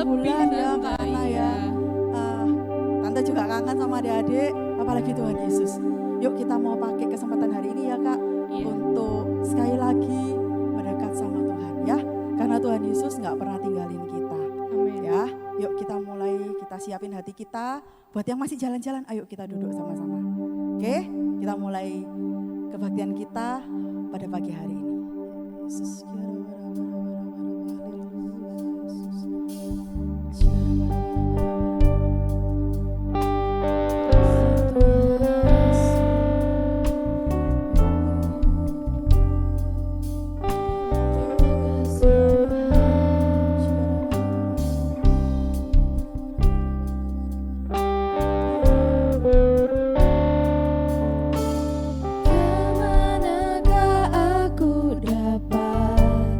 sebulan ya karena ya Tante juga kangen sama adik-adik, apalagi Tuhan Yesus. Yuk kita mau pakai kesempatan hari ini ya Kak, untuk sekali lagi mendekat sama Tuhan ya. Karena Tuhan Yesus gak pernah tinggalin kita. Amin. Ya, yuk kita mulai, kita siapin hati kita. Buat yang masih jalan-jalan, ayo kita duduk sama-sama. Oke, kita mulai kebaktian kita pada pagi hari ini. Yesus. Kemanakah aku dapat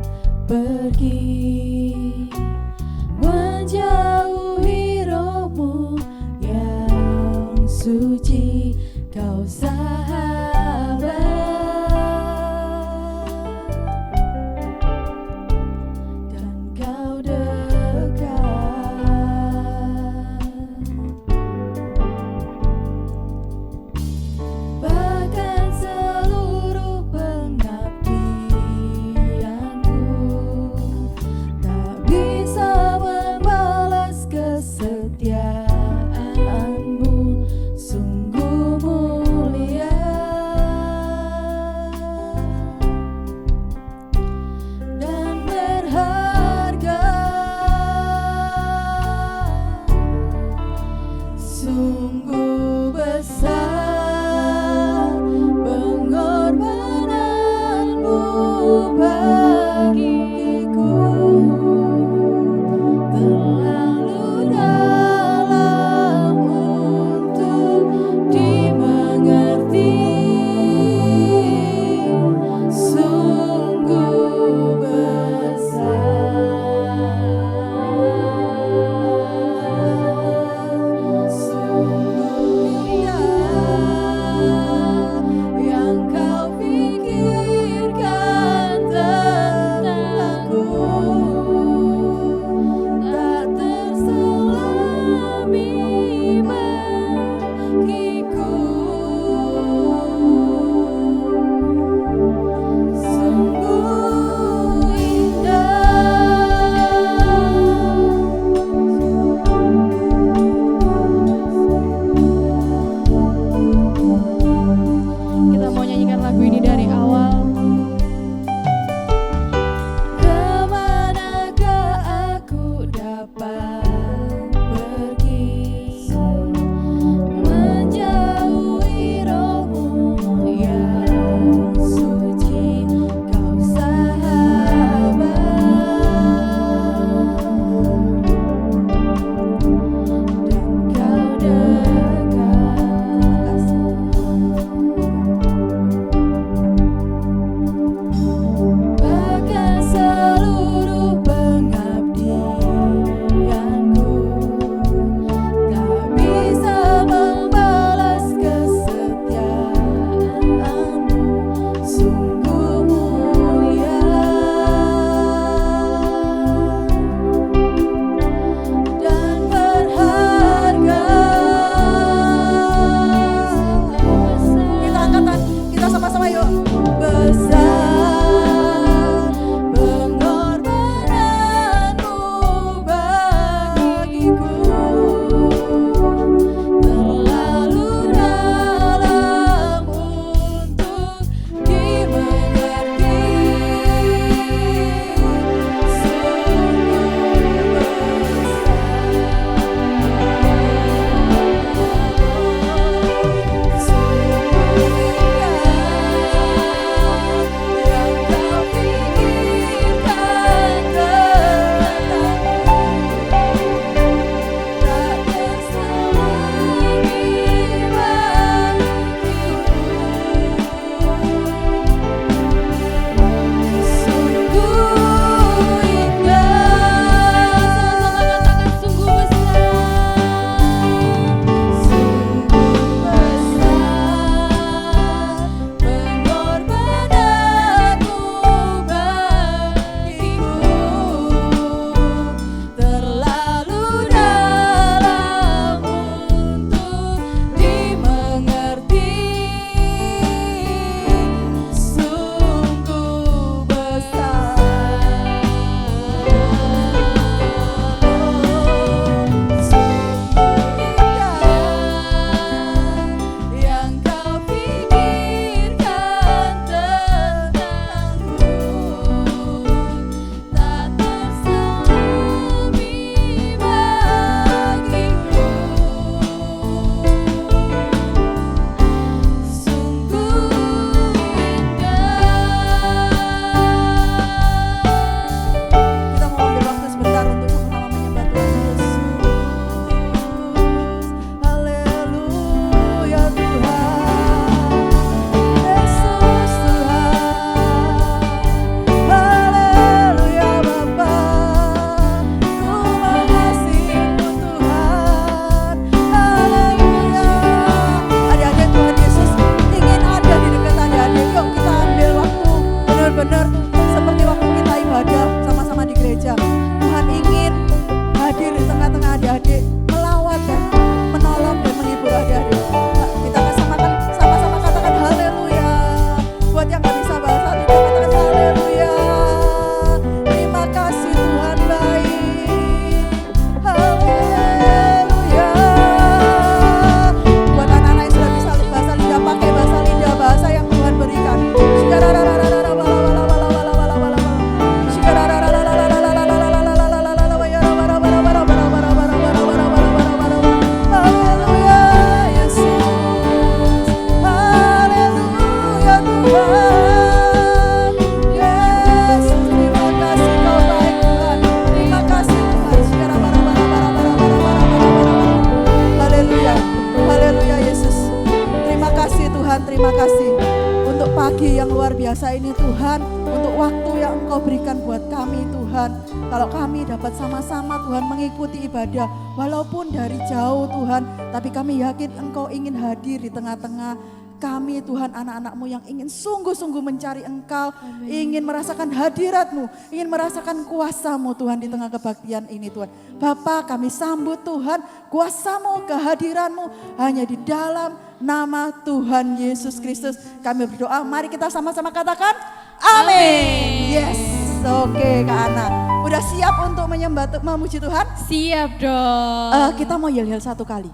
biasa ini Tuhan, untuk waktu yang Engkau berikan buat kami Tuhan. Kalau kami dapat sama-sama Tuhan mengikuti ibadah, walaupun dari jauh Tuhan, tapi kami yakin Engkau ingin hadir di tengah-tengah kami Tuhan, anak-anak-Mu yang ingin sungguh-sungguh mencari Engkau, ingin merasakan hadirat-Mu, ingin merasakan kuasa-Mu Tuhan di tengah kebaktian ini Tuhan. Bapa, kami sambut Tuhan, kuasa-Mu, kehadiran-Mu hanya di dalam nama Tuhan Yesus Kristus. Kami berdoa, mari kita sama-sama katakan amin. Yes, oke Kak Ana. Udah siap untuk menyembah, memuji Tuhan? Siap dong. Kita mau yel-yel satu kali.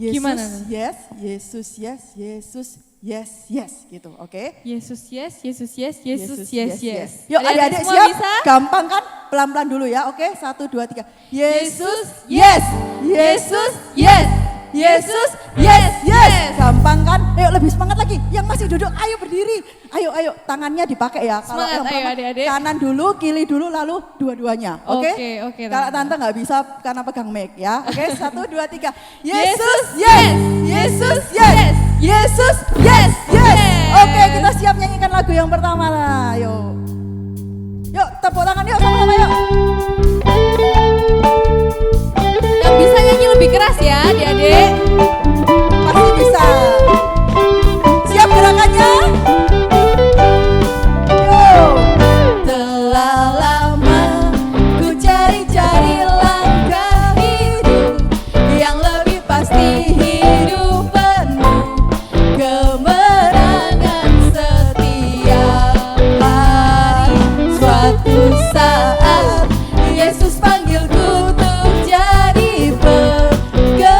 Yesus, gimana? Yes, Yesus, yes, Yesus, yes, yes, gitu, oke? Yesus, yes, Yesus, yes, Yesus, yes, yes. Yuk adik-adik siap? Bisa? Gampang kan? Pelan-pelan dulu ya, oke? 1, 2, 3. Yesus, yes, Yesus, yes, Yesus, yes, yes. Gampang kan? Ayo lebih semangat lagi. Yang masih duduk, ayo berdiri. Ayo, tangannya dipakai ya. Kalau yang ayo adik-adik. Kanan dulu, kiri dulu, lalu dua-duanya. Oke? Oke. Kalau tante nggak bisa karena pegang mic ya. Oke, 1, 2, 3. Yesus, yes, Yesus, yes, Yesus, yes, yes. Oke, kita siap nyanyikan lagu yang pertama lah. Yuk, tepuk tangan yuk sama-sama yuk. Yang bisa nyanyi lebih keras ya adik-adik. Pasti bisa. Siap gerakannya? Yuk. Telah lama ku cari-cari langkah hidup yang lebih pasti, hidup penuh kemenangan setiap hari. Suatu saat Yesus panggilku untuk jadi pekerja.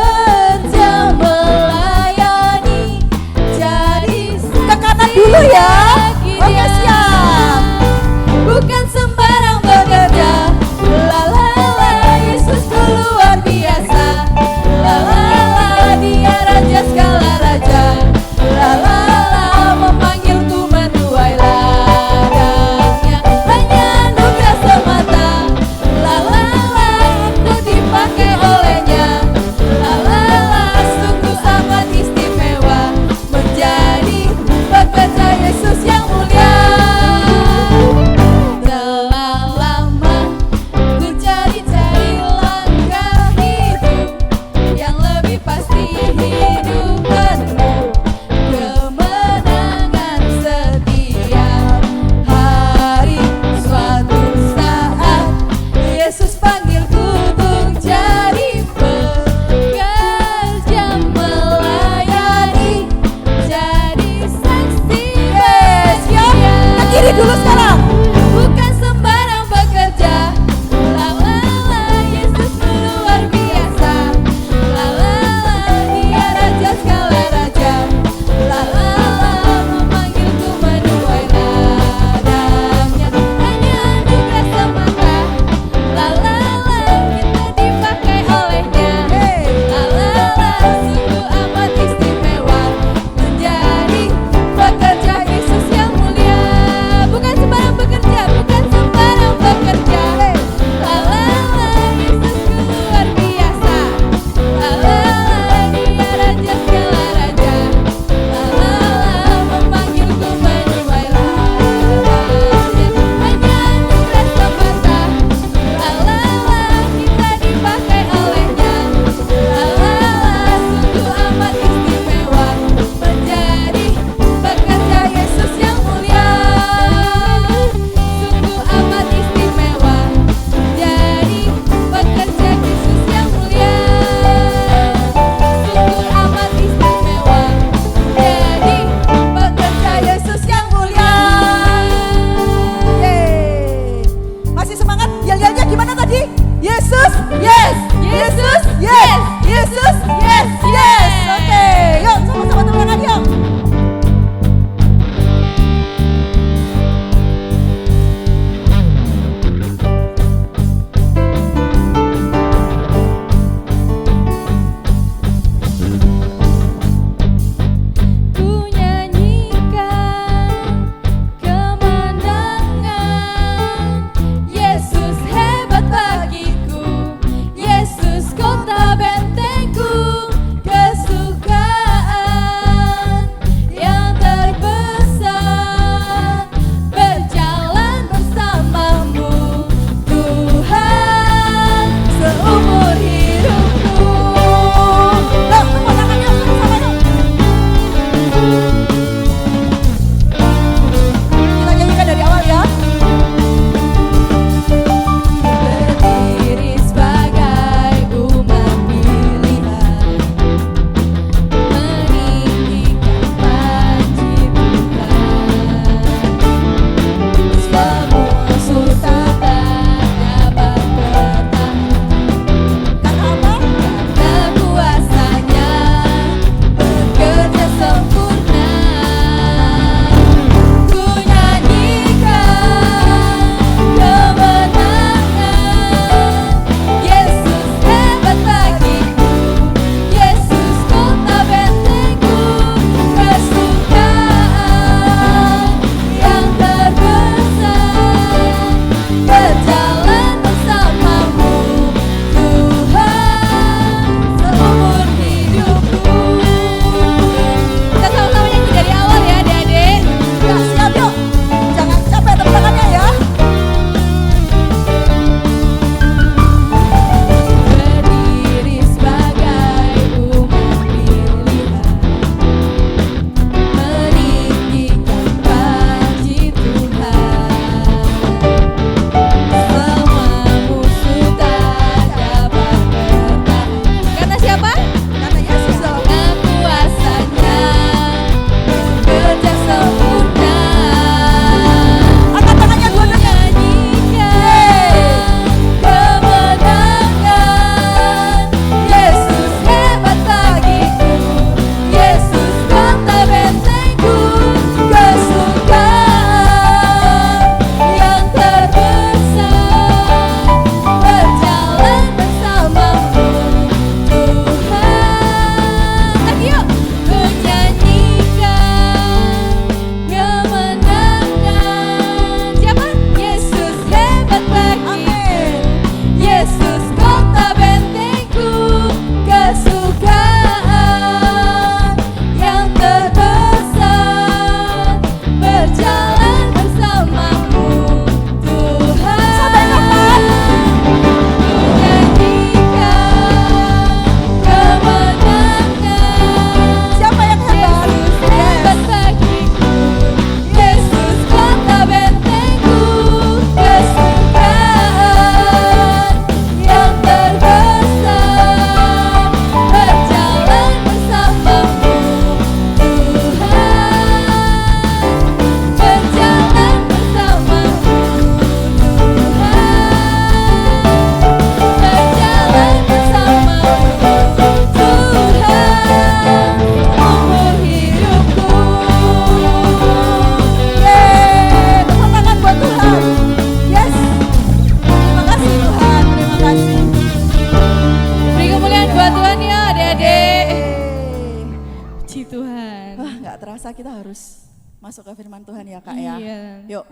nggak terasa kita harus masuk ke firman Tuhan ya Kak ya. Iya. Yuk,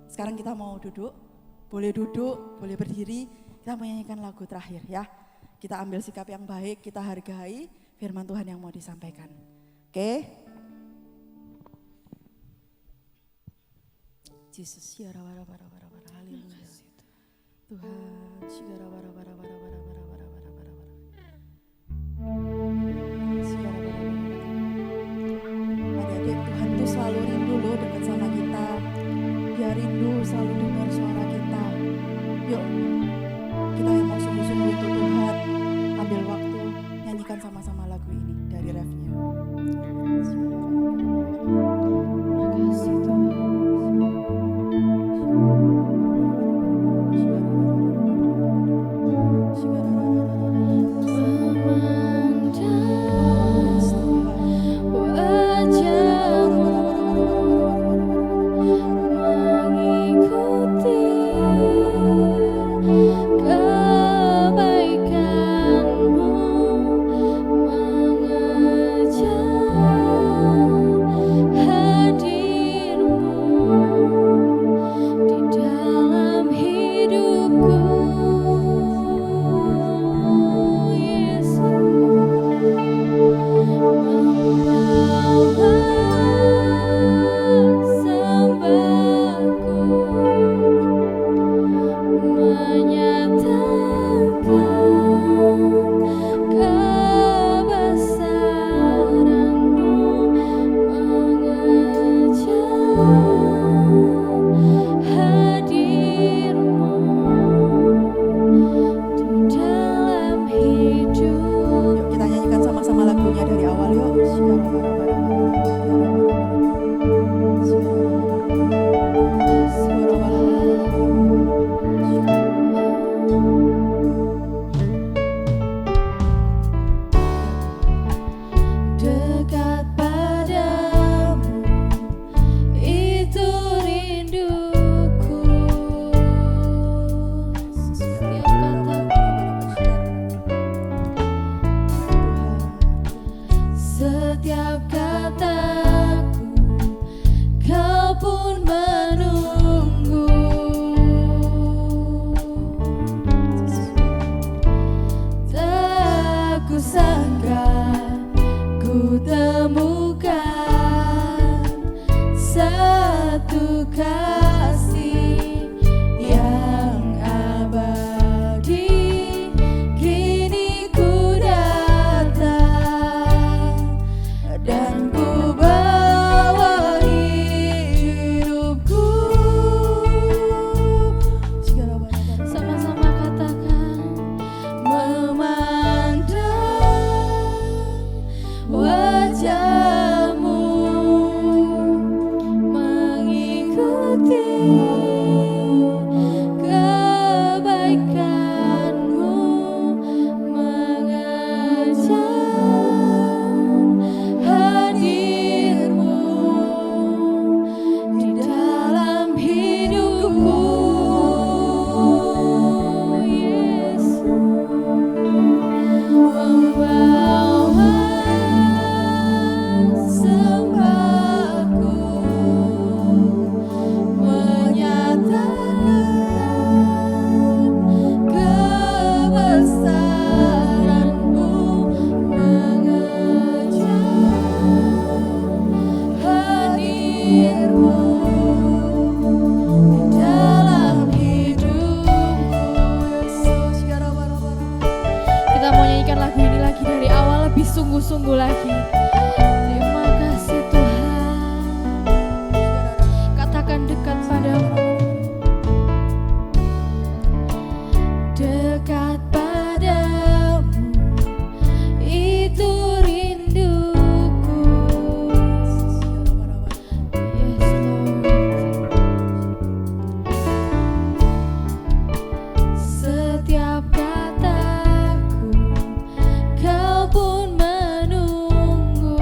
sekarang kita mau duduk, boleh berdiri, kita menyanyikan lagu terakhir ya. Kita ambil sikap yang baik, kita hargai firman Tuhan yang mau disampaikan. Oke? Yesus, haleluya. Tuhan, adik-adik, Tuhan tuh selalu rindu loh dekat sama kita. Dia rindu selalu dengar suara kita. Yuk, kita yang mau sungguh-sungguh untuk Tuhan, ambil waktu, nyanyikan sama-sama lagu ini dari refnya. Makasih Tuhan. Sungguh-sungguh lagi. Terima kasih Tuhan. Katakan dekat padamu. Dekat padamu itu rinduku. Yes Lord. Setiap kataku kau pun menunggu.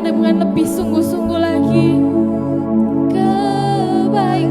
dengan lebih sungguh-sungguh lagi. Kebaikan-Mu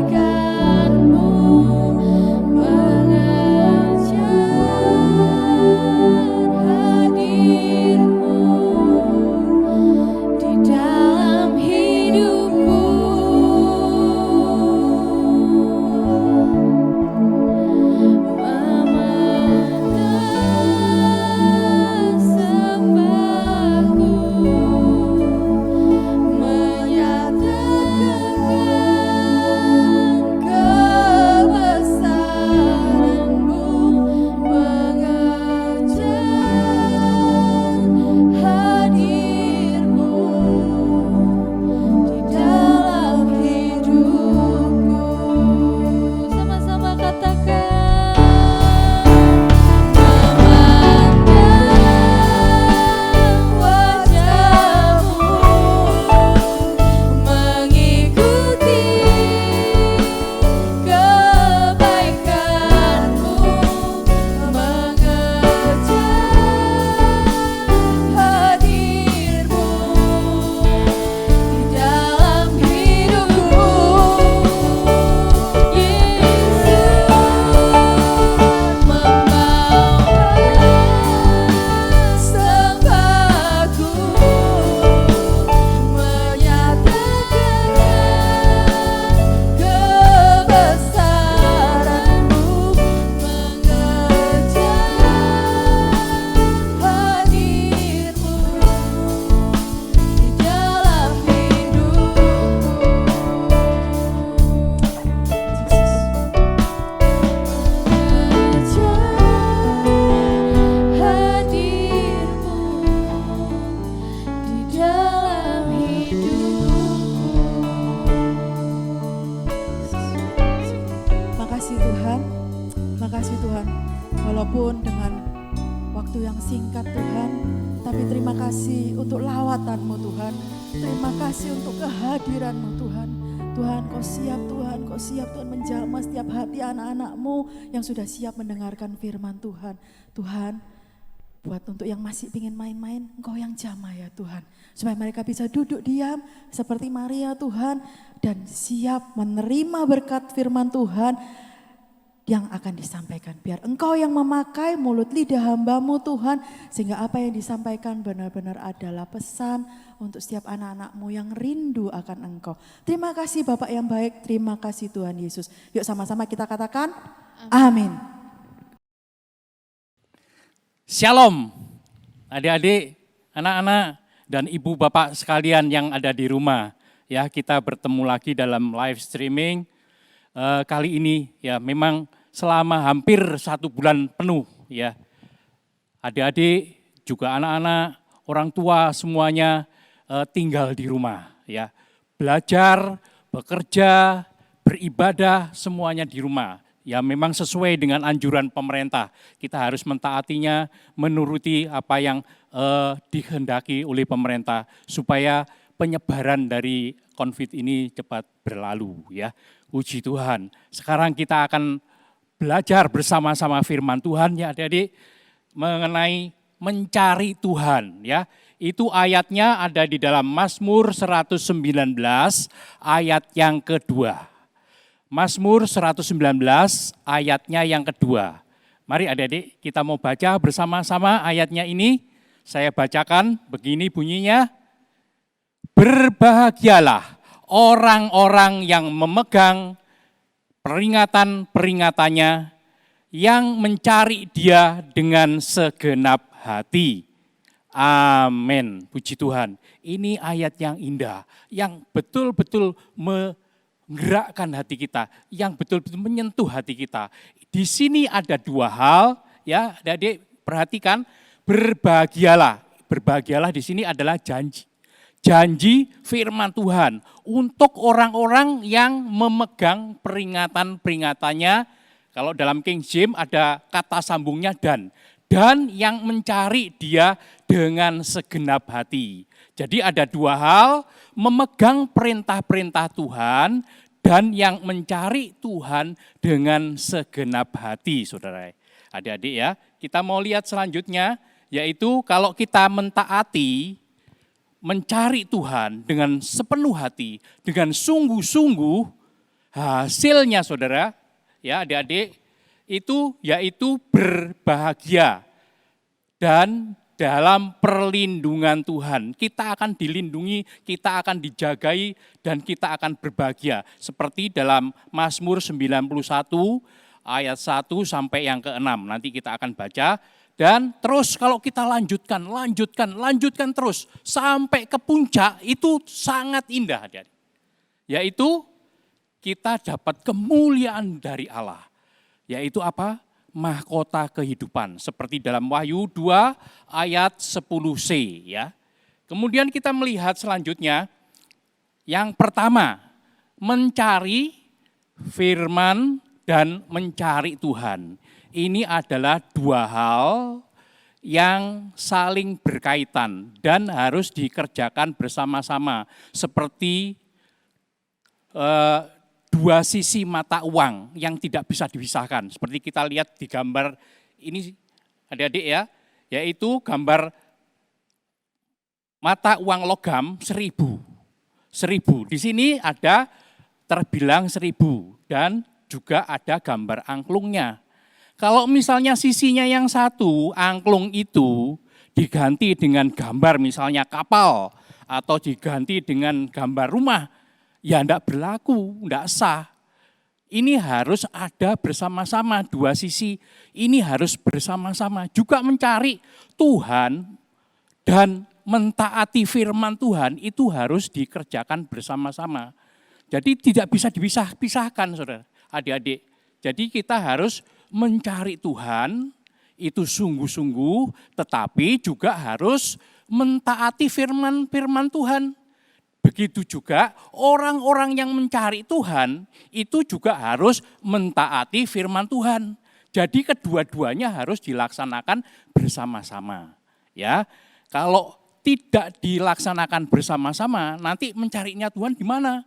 Makasih Tuhan, walaupun dengan waktu yang singkat Tuhan, tapi terima kasih untuk lawatan-Mu Tuhan. Terima kasih untuk kehadiran-Mu Tuhan. Tuhan, Kau siap Tuhan, Kau siap Tuhan menjamah setiap hati anak-anak-Mu yang sudah siap mendengarkan firman Tuhan. Tuhan, buat untuk yang masih ingin main-main, Engkau yang jamah ya Tuhan. Supaya mereka bisa duduk diam seperti Maria Tuhan dan siap menerima berkat firman Tuhan yang akan disampaikan. Biar Engkau yang memakai mulut lidah hamba-Mu Tuhan, sehingga apa yang disampaikan benar-benar adalah pesan untuk setiap anak-anak-Mu yang rindu akan Engkau. Terima kasih Bapak yang baik, terima kasih Tuhan Yesus. Yuk sama-sama kita katakan amin. Shalom adik-adik, anak-anak dan ibu bapak sekalian yang ada di rumah. Ya, kita bertemu lagi dalam live streaming kali ini ya, memang selama hampir 1 bulan penuh ya. Adik-adik juga anak-anak, orang tua semuanya tinggal di rumah ya. Belajar, bekerja, beribadah semuanya di rumah. Ya memang sesuai dengan anjuran pemerintah. Kita harus mentaatinya, menuruti apa yang dikehendaki oleh pemerintah supaya penyebaran dari COVID ini cepat berlalu ya. Puji Tuhan. Sekarang kita akan belajar bersama-sama firman Tuhan ya adik-adik mengenai mencari Tuhan ya. Itu ayatnya ada di dalam Mazmur 119 ayat yang kedua. Mazmur 119 ayatnya yang kedua. Mari adik-adik kita mau baca bersama-sama ayatnya ini. Saya bacakan begini bunyinya. Berbahagialah orang-orang yang memegang peringatan-peringatannya, yang mencari Dia dengan segenap hati. Amin. Puji Tuhan. Ini ayat yang indah, yang betul-betul menggerakkan hati kita, yang betul-betul menyentuh hati kita. Di sini ada 2 hal, ya, adik-adik perhatikan, berbahagialah. Berbahagialah di sini adalah janji. Janji firman Tuhan untuk orang-orang yang memegang peringatan-peringatannya. Kalau dalam King James ada kata sambungnya dan yang mencari Dia dengan segenap hati. Jadi ada 2 hal, memegang perintah-perintah Tuhan dan yang mencari Tuhan dengan segenap hati, saudara. Adik-adik ya, kita mau lihat selanjutnya, yaitu kalau kita mentaati mencari Tuhan dengan sepenuh hati, dengan sungguh-sungguh, hasilnya saudara, ya adik-adik, itu yaitu berbahagia dan dalam perlindungan Tuhan. Kita akan dilindungi, kita akan dijagai, dan kita akan berbahagia. Seperti dalam Mazmur 91 ayat 1 sampai yang ke-6. Nanti kita akan baca. Dan terus kalau kita lanjutkan terus. Sampai ke puncak itu sangat indah. Yaitu kita dapat kemuliaan dari Allah. Yaitu apa? Mahkota kehidupan. Seperti dalam Wahyu 2 ayat 10c. Ya. Kemudian kita melihat selanjutnya. Yang pertama, mencari firman dan mencari Tuhan. Ini adalah dua hal yang saling berkaitan dan harus dikerjakan bersama-sama. Seperti dua sisi mata uang yang tidak bisa dipisahkan. Seperti kita lihat di gambar ini adik-adik ya, yaitu gambar mata uang logam 1.000. Di sini ada terbilang 1.000 dan juga ada gambar angklungnya. Kalau misalnya sisinya yang satu, angklung itu diganti dengan gambar misalnya kapal atau diganti dengan gambar rumah, ya enggak berlaku, enggak sah. Ini harus ada bersama-sama dua sisi, ini harus bersama-sama. Juga mencari Tuhan dan mentaati firman Tuhan itu harus dikerjakan bersama-sama. Jadi tidak bisa dipisah-pisahkan saudara, adik-adik. Jadi kita harus mencari Tuhan itu sungguh-sungguh, tetapi juga harus mentaati firman Tuhan. Begitu juga orang-orang yang mencari Tuhan itu juga harus mentaati firman Tuhan. Jadi kedua-duanya harus dilaksanakan bersama-sama. Ya, kalau tidak dilaksanakan bersama-sama, nanti mencarinya Tuhan di mana?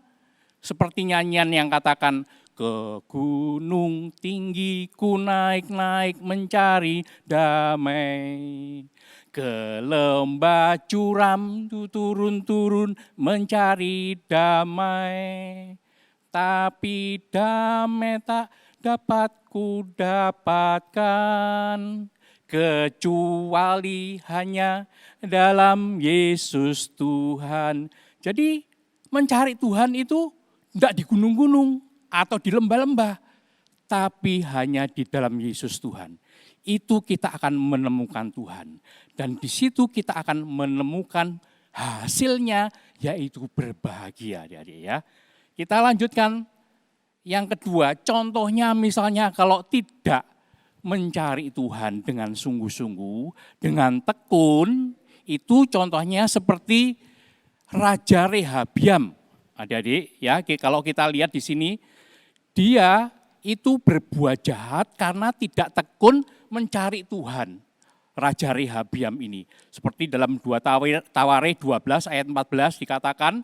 Seperti nyanyian yang katakan, ke gunung tinggi ku naik-naik mencari damai. Ke lembah curam ku turun-turun mencari damai. Tapi damai tak dapat ku dapatkan. Kecuali hanya dalam Yesus Tuhan. Jadi mencari Tuhan itu tidak di gunung-gunung atau di lembah-lembah, tapi hanya di dalam Yesus Tuhan. Itu kita akan menemukan Tuhan. Dan di situ kita akan menemukan hasilnya, yaitu berbahagia. Ya. Kita lanjutkan yang kedua, contohnya misalnya kalau tidak mencari Tuhan dengan sungguh-sungguh, dengan tekun, itu contohnya seperti Raja Rehabiam. Adik-adik, ya, kalau kita lihat di sini, dia itu berbuat jahat karena tidak tekun mencari Tuhan. Raja Rehabiam ini. Seperti dalam 2 Tawarikh 12 ayat 14 dikatakan,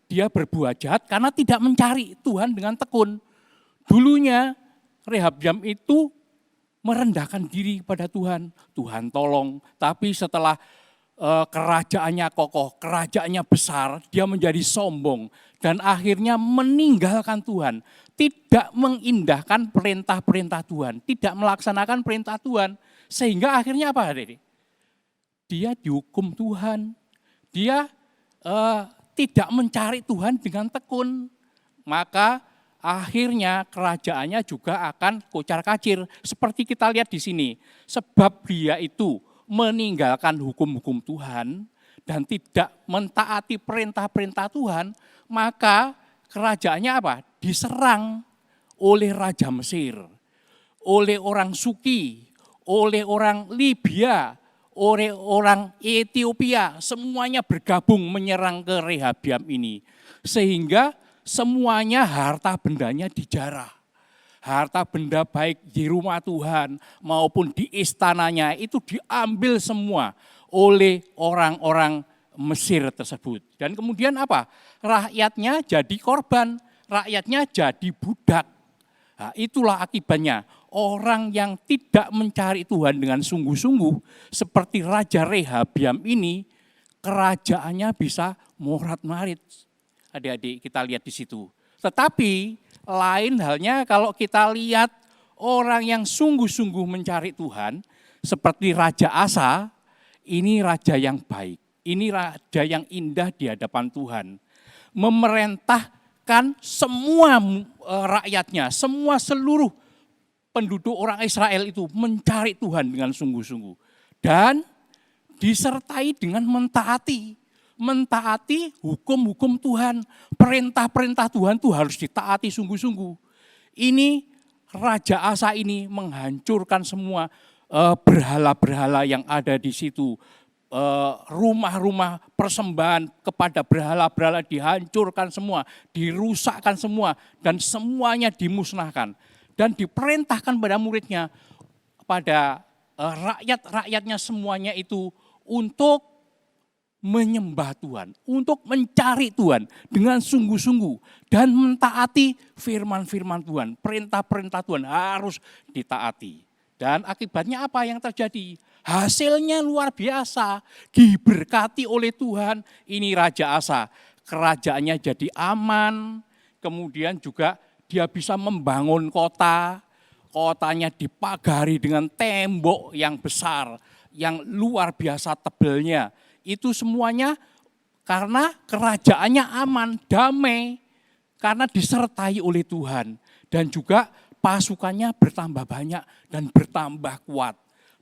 dia berbuat jahat karena tidak mencari Tuhan dengan tekun. Dulunya Rehabiam itu merendahkan diri pada Tuhan. Tuhan tolong, tapi setelah kerajaannya kokoh, kerajaannya besar, dia menjadi sombong. Dan akhirnya meninggalkan Tuhan. Tidak mengindahkan perintah-perintah Tuhan. Tidak melaksanakan perintah Tuhan. Sehingga akhirnya apa? Dia dihukum Tuhan. Dia tidak mencari Tuhan dengan tekun. Maka akhirnya kerajaannya juga akan kocar-kacir. Seperti kita lihat di sini. Sebab dia itu meninggalkan hukum-hukum Tuhan dan tidak mentaati perintah-perintah Tuhan, maka kerajaannya apa? Diserang oleh Raja Mesir, oleh orang Suki, oleh orang Libya, oleh orang Ethiopia, semuanya bergabung menyerang ke Rehabiam ini. Sehingga semuanya harta bendanya dijarah. Harta benda baik di rumah Tuhan maupun di istananya itu diambil semua oleh orang-orang Mesir tersebut. Dan kemudian apa? Rakyatnya jadi korban, rakyatnya jadi budak. Nah, itulah akibatnya. Orang yang tidak mencari Tuhan dengan sungguh-sungguh seperti Raja Rehabiam ini, kerajaannya bisa morat-marit. Adik-adik kita lihat di situ. Tetapi lain halnya kalau kita lihat orang yang sungguh-sungguh mencari Tuhan, seperti Raja Asa, ini raja yang baik, ini raja yang indah di hadapan Tuhan. Memerintahkan semua rakyatnya, semua seluruh penduduk orang Israel itu mencari Tuhan dengan sungguh-sungguh. Dan disertai dengan mentaati hukum-hukum Tuhan, perintah-perintah Tuhan itu harus ditaati sungguh-sungguh. Ini Raja Asa ini menghancurkan semua berhala-berhala yang ada di situ. Rumah-rumah persembahan kepada berhala-berhala dihancurkan semua, dirusakkan semua, dan semuanya dimusnahkan. Dan diperintahkan pada muridnya, pada rakyat-rakyatnya semuanya itu untuk menyembah Tuhan, untuk mencari Tuhan dengan sungguh-sungguh dan mentaati firman-firman Tuhan, perintah-perintah Tuhan harus ditaati. Dan akibatnya apa yang terjadi? Hasilnya luar biasa, diberkati oleh Tuhan. Ini Raja Asa, kerajaannya jadi aman, kemudian juga dia bisa membangun kotanya dipagari dengan tembok yang besar, yang luar biasa tebalnya. Itu semuanya karena kerajaannya aman, damai, karena disertai oleh Tuhan. Dan juga pasukannya bertambah banyak dan bertambah kuat.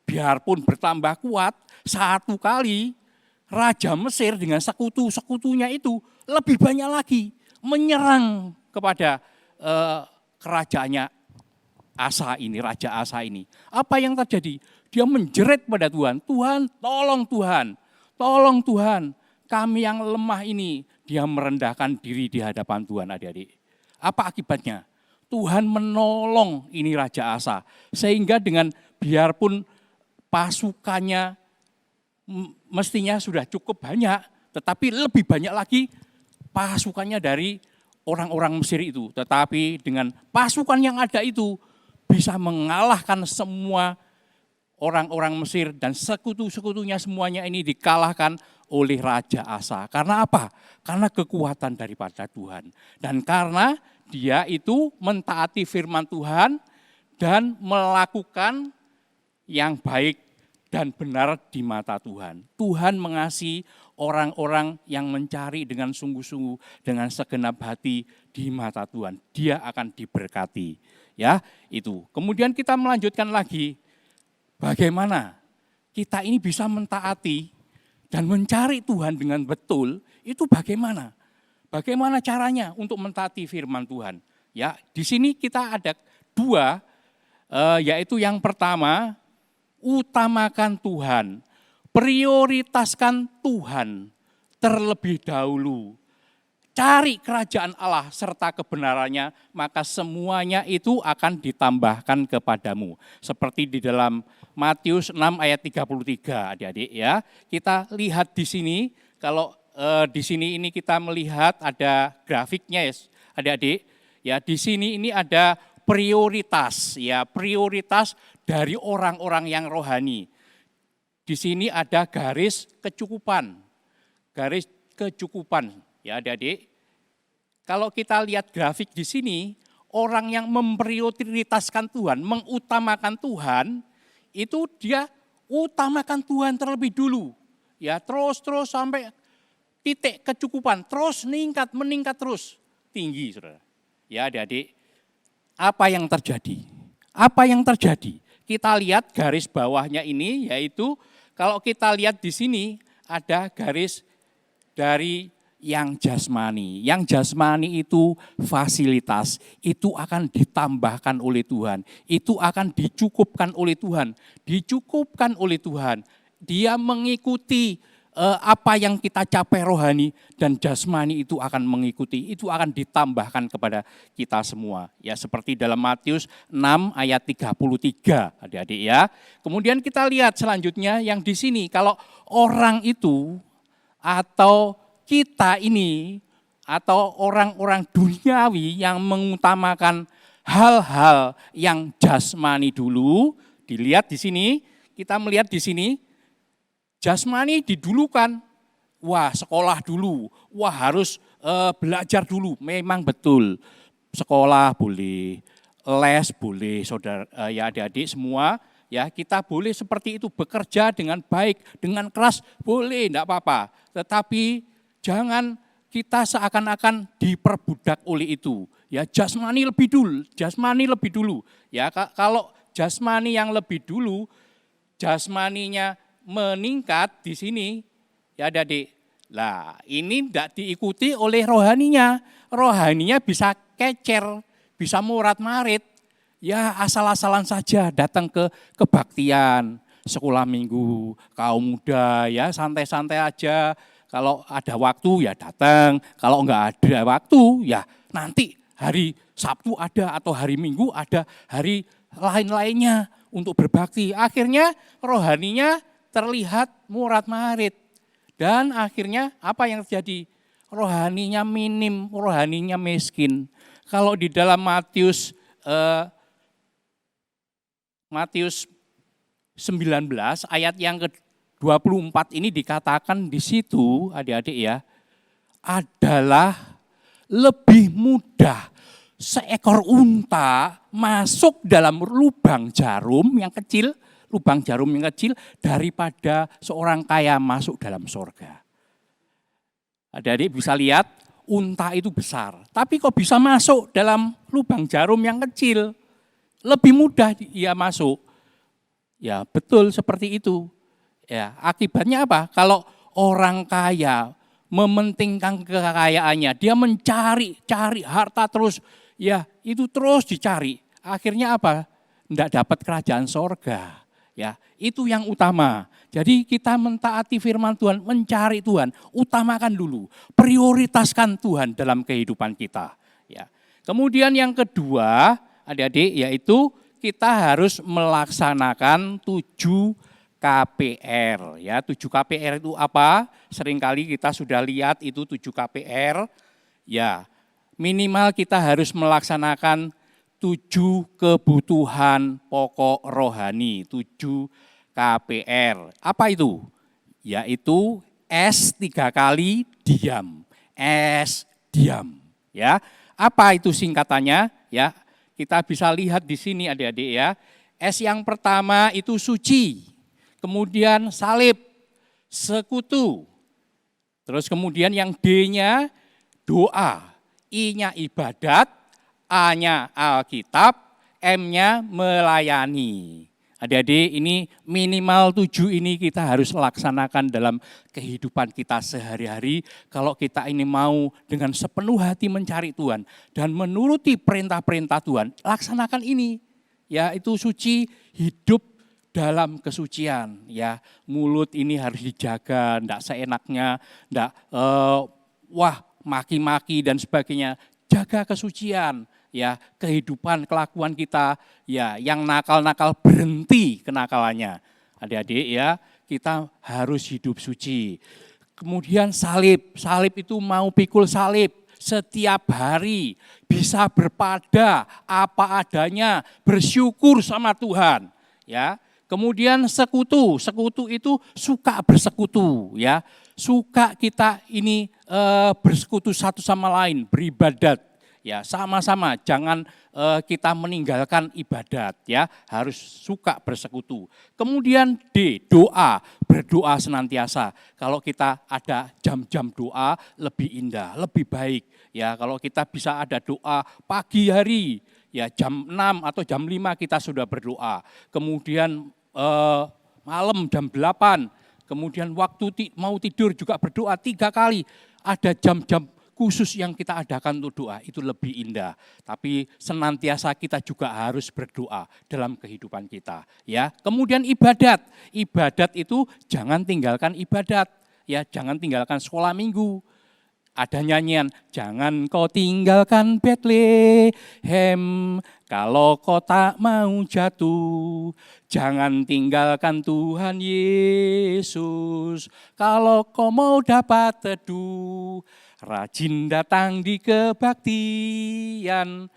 Biarpun bertambah kuat, satu kali Raja Mesir dengan sekutu-sekutunya itu lebih banyak lagi menyerang kepada kerajaannya Asa ini, Raja Asa ini. Apa yang terjadi? Dia menjerit pada Tuhan, Tuhan, tolong Tuhan, kami yang lemah ini. Dia merendahkan diri di hadapan Tuhan, adik-adik. Apa akibatnya? Tuhan menolong ini Raja Asa. Sehingga dengan biarpun pasukannya mestinya sudah cukup banyak, tetapi lebih banyak lagi pasukannya dari orang-orang Mesir itu. Tetapi dengan pasukan yang ada itu bisa mengalahkan semua orang-orang Mesir dan sekutu-sekutunya semuanya ini dikalahkan oleh Raja Asa. Karena apa? Karena kekuatan daripada Tuhan. Dan karena dia itu mentaati firman Tuhan dan melakukan yang baik dan benar di mata Tuhan. Tuhan mengasihi orang-orang yang mencari dengan sungguh-sungguh, dengan segenap hati di mata Tuhan. Dia akan diberkati. Ya, itu. Kemudian kita melanjutkan lagi, bagaimana kita ini bisa mentaati dan mencari Tuhan dengan betul, itu bagaimana? Bagaimana caranya untuk mentaati firman Tuhan? Ya, di sini kita ada dua, yaitu yang pertama, utamakan Tuhan, prioritaskan Tuhan terlebih dahulu. Cari kerajaan Allah serta kebenarannya, maka semuanya itu akan ditambahkan kepadamu. Seperti di dalam Matius 6 ayat 33, adik-adik ya. Kita lihat di sini, kalau di sini ini kita melihat ada grafiknya ya, adik-adik. Ya, di sini ini ada prioritas ya, prioritas dari orang-orang yang rohani. Di sini ada garis kecukupan. Garis kecukupan ya, adik-adik. Kalau kita lihat grafik di sini, orang yang memprioritaskan Tuhan, mengutamakan Tuhan, itu dia utamakan Tuhan terlebih dulu. Ya, terus sampai titik kecukupan, terus meningkat terus tinggi, Saudara. Ya, adik-adik. Apa yang terjadi? Apa yang terjadi? Kita lihat garis bawahnya ini, yaitu kalau kita lihat di sini ada garis dari yang jasmani. Yang jasmani itu fasilitas, itu akan ditambahkan oleh Tuhan. Itu akan dicukupkan oleh Tuhan. Dicukupkan oleh Tuhan. Dia mengikuti apa yang kita capai rohani dan jasmani itu akan mengikuti. Itu akan ditambahkan kepada kita semua. Ya, seperti dalam Matius 6 ayat 33, adik-adik ya. Kemudian kita lihat selanjutnya yang di sini, kalau orang itu atau kita ini atau orang-orang duniawi yang mengutamakan hal-hal yang jasmani dulu, dilihat di sini, kita melihat di sini, jasmani didulukan, wah sekolah dulu, wah harus belajar dulu. Memang betul, sekolah boleh, les boleh, saudara ya adik-adik semua. Ya, kita boleh seperti itu, bekerja dengan baik, dengan keras, boleh, enggak apa-apa. Tetapi jangan kita seakan-akan diperbudak oleh itu. Ya, jasmani lebih dulu. Ya, kalau jasmani yang lebih dulu, jasmaninya meningkat di sini, ya adik. Lah, ini enggak diikuti oleh rohaninya. Rohaninya bisa kecer, bisa murat-marit. Ya asal-asalan saja datang ke kebaktian, sekolah minggu, kaum muda ya santai-santai aja. Kalau ada waktu ya datang, kalau enggak ada waktu ya nanti hari Sabtu ada atau hari Minggu ada hari lain-lainnya untuk berbakti. Akhirnya rohaninya terlihat murat-marit. Dan akhirnya apa yang terjadi? Rohaninya minim, rohaninya miskin. Kalau di dalam Matius 19 ayat yang ke-24 ini dikatakan di situ adik-adik ya, adalah lebih mudah seekor unta masuk dalam lubang jarum yang kecil daripada seorang kaya masuk dalam surga. Adik-adik bisa lihat unta itu besar, tapi kok bisa masuk dalam lubang jarum yang kecil? Lebih mudah ia masuk. Ya betul seperti itu. Ya, akibatnya apa? Kalau orang kaya mementingkan kekayaannya, dia cari harta terus, ya itu terus dicari. Akhirnya apa? Tidak dapat kerajaan sorga. Ya, itu yang utama. Jadi kita mentaati firman Tuhan, mencari Tuhan, utamakan dulu, prioritaskan Tuhan dalam kehidupan kita. Ya. Kemudian yang kedua, adik-adik, yaitu kita harus melaksanakan 7 KPR. Ya, 7 KPR itu apa? Seringkali kita sudah lihat itu 7 KPR. Ya, minimal kita harus melaksanakan 7 kebutuhan pokok rohani, 7 KPR. Apa itu? Yaitu S 3 kali diam. S diam. Ya, apa itu singkatannya? Ya, kita bisa lihat di sini adik-adik ya. S yang pertama itu suci, kemudian salib, sekutu. Terus kemudian yang D-nya doa, I-nya ibadat, A-nya Alkitab, M-nya melayani. Adik-adik ini minimal 7 ini kita harus laksanakan dalam kehidupan kita sehari-hari. Kalau kita ini mau dengan sepenuh hati mencari Tuhan dan menuruti perintah-perintah Tuhan, laksanakan ini. Ya, itu suci, hidup dalam kesucian. Ya, mulut ini harus dijaga, enggak seenaknya, enggak maki-maki dan sebagainya. Jaga kesucian. Ya, kehidupan kelakuan kita, ya yang nakal-nakal berhenti kenakalannya. Adik-adik ya, kita harus hidup suci. Kemudian salib itu mau pikul salib setiap hari, bisa berpada apa adanya, bersyukur sama Tuhan. Ya, kemudian sekutu itu suka bersekutu, ya, suka kita ini bersekutu satu sama lain, beribadat. Ya, sama-sama jangan kita meninggalkan ibadat ya, harus suka bersekutu. Kemudian D, doa, berdoa senantiasa. Kalau kita ada jam-jam doa lebih indah, lebih baik. Ya, kalau kita bisa ada doa pagi hari, ya jam 6 atau jam 5 kita sudah berdoa. Kemudian malam jam 8, kemudian waktu mau tidur juga berdoa 3 kali. Ada jam-jam khusus yang kita adakan untuk doa, itu lebih indah. Tapi senantiasa kita juga harus berdoa dalam kehidupan kita. Ya, kemudian ibadat itu jangan tinggalkan ibadat. Ya, jangan tinggalkan sekolah minggu. Ada nyanyian, jangan kau tinggalkan Bethlehem, kalau kau tak mau jatuh. Jangan tinggalkan Tuhan Yesus, kalau kau mau dapat teduh. Rajin datang di kebaktian,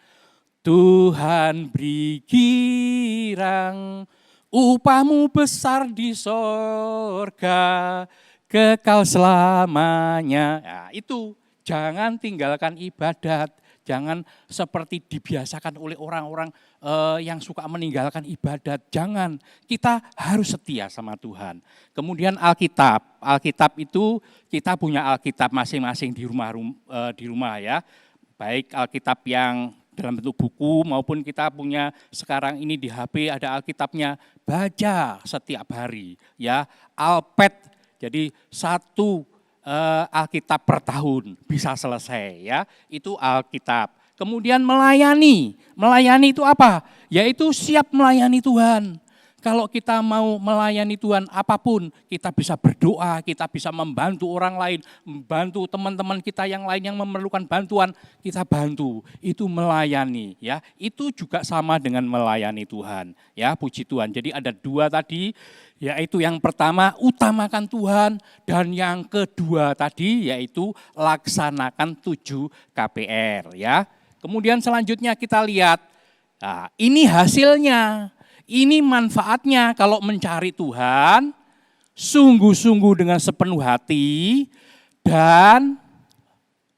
Tuhan beri girang, upahmu besar di sorga. kekal selamanya. Ya, itu jangan tinggalkan ibadat, jangan seperti dibiasakan oleh orang-orang yang suka meninggalkan ibadat. Jangan, kita harus setia sama Tuhan. Kemudian Alkitab itu kita punya Alkitab masing-masing di rumah ya. Baik Alkitab yang dalam bentuk buku maupun kita punya sekarang ini di HP ada Alkitabnya, baca setiap hari ya. Alped, jadi satu Alkitab per tahun bisa selesai ya, itu Alkitab. Kemudian melayani itu apa? Yaitu siap melayani Tuhan. Kalau kita mau melayani Tuhan apapun, kita bisa berdoa, kita bisa membantu orang lain, membantu teman-teman kita yang lain yang memerlukan bantuan, kita bantu. Itu melayani ya. Itu juga sama dengan melayani Tuhan. Ya, puji Tuhan. Jadi ada dua tadi, yaitu yang pertama utamakan Tuhan dan yang kedua tadi yaitu laksanakan 7 KPR ya. Kemudian selanjutnya kita lihat, nah, ini hasilnya. Ini manfaatnya kalau mencari Tuhan, sungguh-sungguh dengan sepenuh hati, dan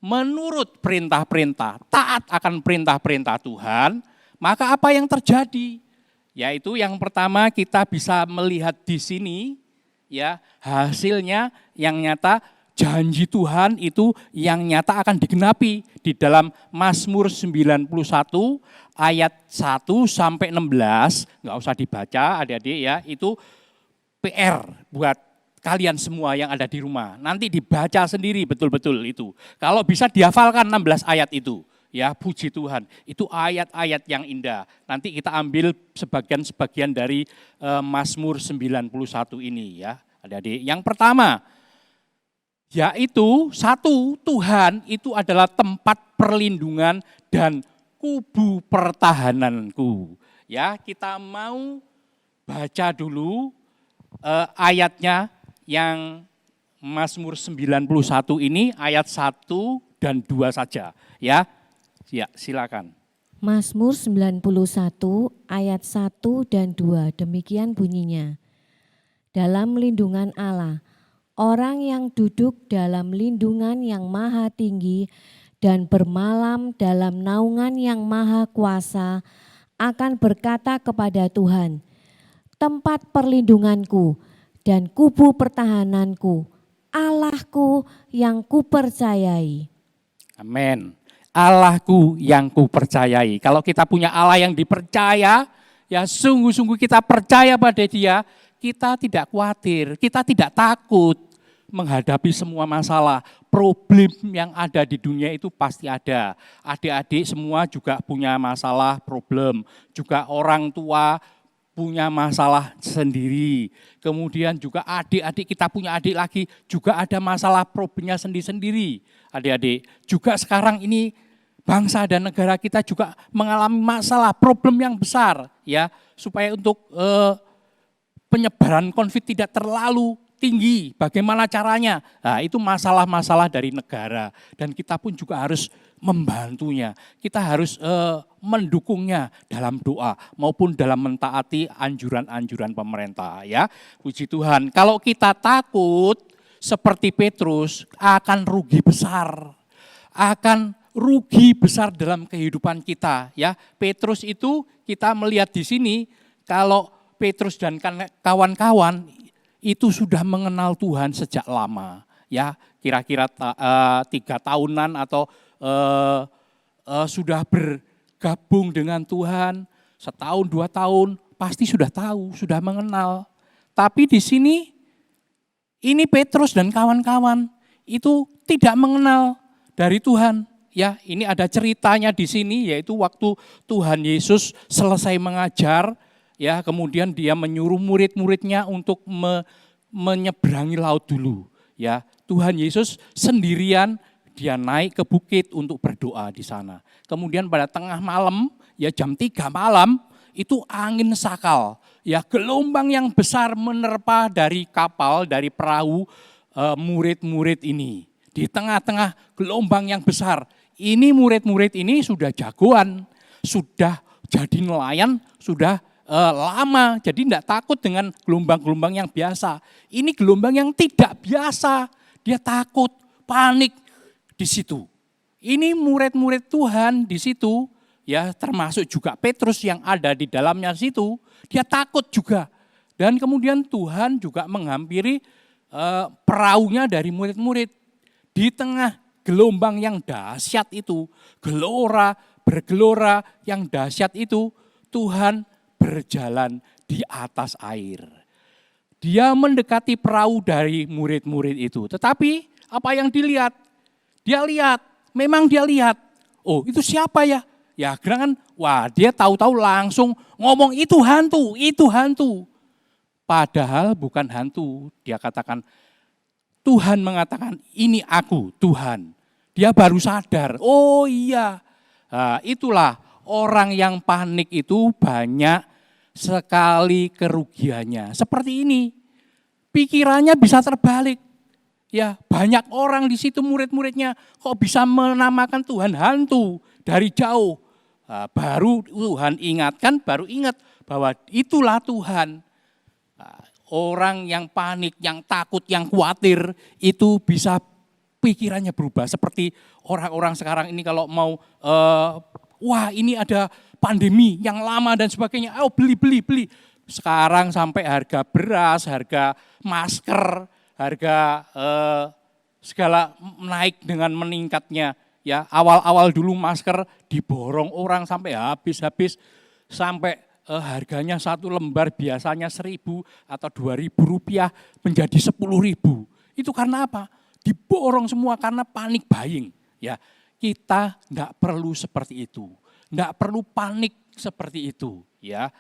menurut perintah-perintah, taat akan perintah-perintah Tuhan, maka apa yang terjadi? Yaitu yang pertama kita bisa melihat di sini, ya hasilnya yang nyata, janji Tuhan itu yang nyata akan digenapi di dalam Mazmur 91 ayat 1 sampai 16, enggak usah dibaca adik-adik ya, itu PR buat kalian semua yang ada di rumah. Nanti dibaca sendiri betul-betul itu. Kalau bisa dihafalkan 16 ayat itu. Ya, puji Tuhan. Itu ayat-ayat yang indah. Nanti kita ambil sebagian-sebagian dari Mazmur 91 ini ya, adik-adik. Yang pertama, yaitu satu, Tuhan itu adalah tempat perlindungan dan kubu pertahananku. Ya, kita mau baca dulu ayatnya yang Mazmur 91 ini ayat 1 dan 2 saja. Ya, silakan. Mazmur 91 ayat 1 dan 2, demikian bunyinya. Dalam lindungan Allah, orang yang duduk dalam lindungan yang maha tinggi dan bermalam dalam naungan yang maha kuasa akan berkata kepada Tuhan, tempat perlindunganku dan kubu pertahananku, Allahku yang kupercayai. Amin. Allahku yang kupercayai. Kalau kita punya Allah yang dipercaya, ya sungguh-sungguh kita percaya pada Dia, kita tidak khawatir, kita tidak takut menghadapi semua masalah, problem yang ada di dunia itu pasti ada. Adik-adik semua juga punya masalah, problem. Juga orang tua punya masalah sendiri. Kemudian juga adik-adik kita punya adik lagi juga ada masalah problemnya sendiri-sendiri. Adik-adik, juga sekarang ini bangsa dan negara kita juga mengalami masalah, problem yang besar ya, supaya untuk penyebaran COVID tidak terlalu tinggi, bagaimana caranya? Nah, itu masalah-masalah dari negara dan kita pun juga harus membantunya. Kita harus mendukungnya dalam doa maupun dalam mentaati anjuran-anjuran pemerintah ya. Puji Tuhan. Kalau kita takut seperti Petrus akan rugi besar. Akan rugi besar dalam kehidupan kita ya. Petrus itu kita melihat di sini kalau Petrus dan kawan-kawan itu sudah mengenal Tuhan sejak lama, ya kira-kira 3 tahunan atau sudah bergabung dengan Tuhan 1 tahun 2 tahun, pasti sudah tahu, sudah mengenal. Tapi di sini ini Petrus dan kawan-kawan itu tidak mengenal dari Tuhan. Ya, ini ada ceritanya di sini, yaitu waktu Tuhan Yesus selesai mengajar. Ya, kemudian dia menyuruh murid-muridnya untuk menyeberangi laut dulu. Ya, Tuhan Yesus sendirian dia naik ke bukit untuk berdoa di sana. Kemudian pada tengah malam, ya jam 3 malam, itu angin sakal. Ya, gelombang yang besar menerpa dari kapal, dari perahu murid-murid ini. Di tengah-tengah gelombang yang besar, ini murid-murid ini sudah jagoan, sudah jadi nelayan, sudah lama, jadi tidak takut dengan gelombang-gelombang yang biasa. Ini gelombang yang tidak biasa, dia takut, panik di situ. Ini murid-murid Tuhan di situ, ya termasuk juga Petrus yang ada di dalamnya situ, dia takut juga. Dan kemudian Tuhan juga menghampiri perahunya dari murid-murid. Di tengah gelombang yang dahsyat itu, bergelora yang dahsyat itu, Tuhan berjalan di atas air. Dia mendekati perahu dari murid-murid itu. Tetapi apa yang dilihat? Dia lihat, memang dia lihat. Oh, itu siapa ya? Ya, gerangan, wah dia tahu-tahu langsung ngomong itu hantu, itu hantu. Padahal bukan hantu, dia katakan, Tuhan mengatakan ini aku, Tuhan. Dia baru sadar, oh iya. Nah, itulah orang yang panik itu banyak sekali kerugiannya. Seperti ini, pikirannya bisa terbalik. Ya, banyak orang di situ murid-muridnya kok bisa menamakan Tuhan hantu dari jauh. Nah, baru Tuhan ingatkan, baru ingat bahwa itulah Tuhan. Nah, orang yang panik, yang takut, yang khawatir itu bisa pikirannya berubah. Seperti orang-orang sekarang ini kalau mau, wah ini ada pandemi yang lama dan sebagainya, oh beli. Sekarang sampai harga beras, harga masker, harga segala naik dengan meningkatnya. Ya, awal-awal dulu masker diborong orang sampai habis, sampai harganya satu lembar biasanya 1.000 atau 2.000 rupiah menjadi 10.000. Itu karena apa? Diborong semua karena panik buying. Ya, kita enggak perlu seperti itu. Enggak perlu panik seperti itu. Ya,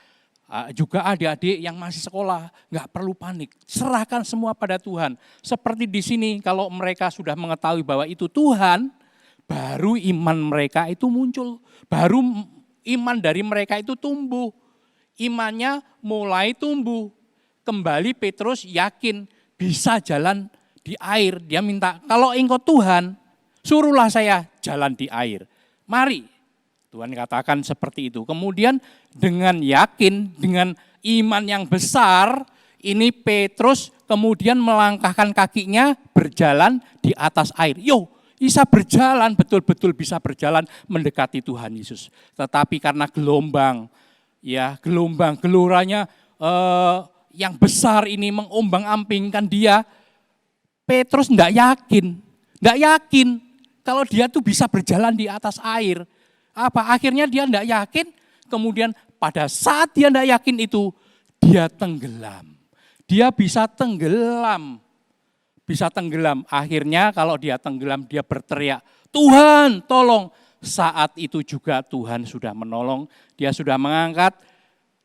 juga adik-adik yang masih sekolah enggak perlu panik. Serahkan semua pada Tuhan. Seperti di sini kalau mereka sudah mengetahui bahwa itu Tuhan, baru iman mereka itu muncul. Baru iman dari mereka itu tumbuh. Imannya mulai tumbuh. Kembali Petrus yakin bisa jalan di air. Dia minta, kalau engkau Tuhan, suruhlah saya jalan di air. Mari. Tuhan katakan seperti itu. Kemudian dengan yakin, dengan iman yang besar, ini Petrus kemudian melangkahkan kakinya berjalan di atas air. Bisa berjalan, betul-betul bisa berjalan mendekati Tuhan Yesus. Tetapi karena geloranya yang besar ini mengombang-ambingkan dia, Petrus enggak yakin kalau dia tuh bisa berjalan di atas air. Akhirnya dia enggak yakin, kemudian pada saat dia enggak yakin itu, dia tenggelam. Dia bisa tenggelam. Akhirnya kalau dia tenggelam, dia berteriak, Tuhan tolong. Saat itu juga Tuhan sudah menolong, dia sudah mengangkat,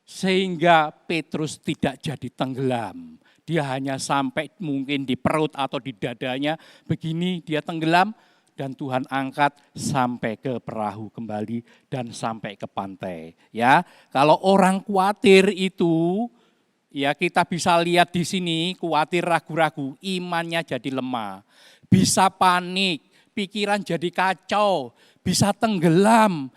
sehingga Petrus tidak jadi tenggelam. Dia hanya sampai mungkin di perut atau di dadanya, begini dia tenggelam, dan Tuhan angkat sampai ke perahu kembali dan sampai ke pantai. Ya, kalau orang khawatir itu, ya kita bisa lihat di sini, khawatir, ragu-ragu, imannya jadi lemah, bisa panik, pikiran jadi kacau, bisa tenggelam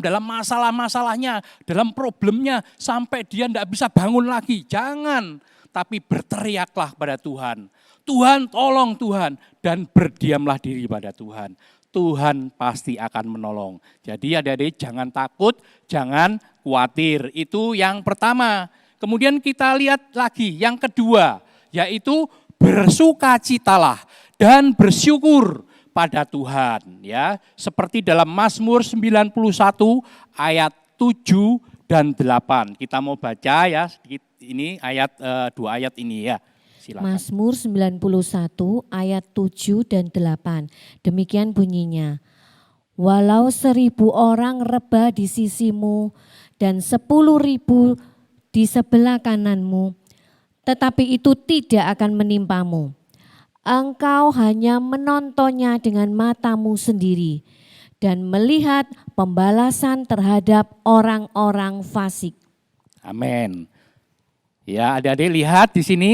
dalam masalah-masalahnya, dalam problemnya, sampai dia tidak bisa bangun lagi. Jangan, tapi berteriaklah pada Tuhan. Tuhan tolong Tuhan, dan berdiamlah diri pada Tuhan. Tuhan pasti akan menolong. Jadi adik-adik jangan takut, jangan khawatir. Itu yang pertama. Kemudian kita lihat lagi yang kedua, yaitu bersukacitalah dan bersyukur pada Tuhan. Ya, seperti dalam Mazmur 91 ayat 7 dan 8. Kita mau baca ya sedikit ini ayat 2 ayat ini ya. Silakan. Mazmur 91 ayat 7 dan 8. Demikian bunyinya. Walau 1.000 orang rebah di sisimu dan 10.000 di sebelah kananmu, tetapi itu tidak akan menimpamu. Engkau hanya menontonnya dengan matamu sendiri dan melihat pembalasan terhadap orang-orang fasik. Amin. Ya, adik-adik lihat di sini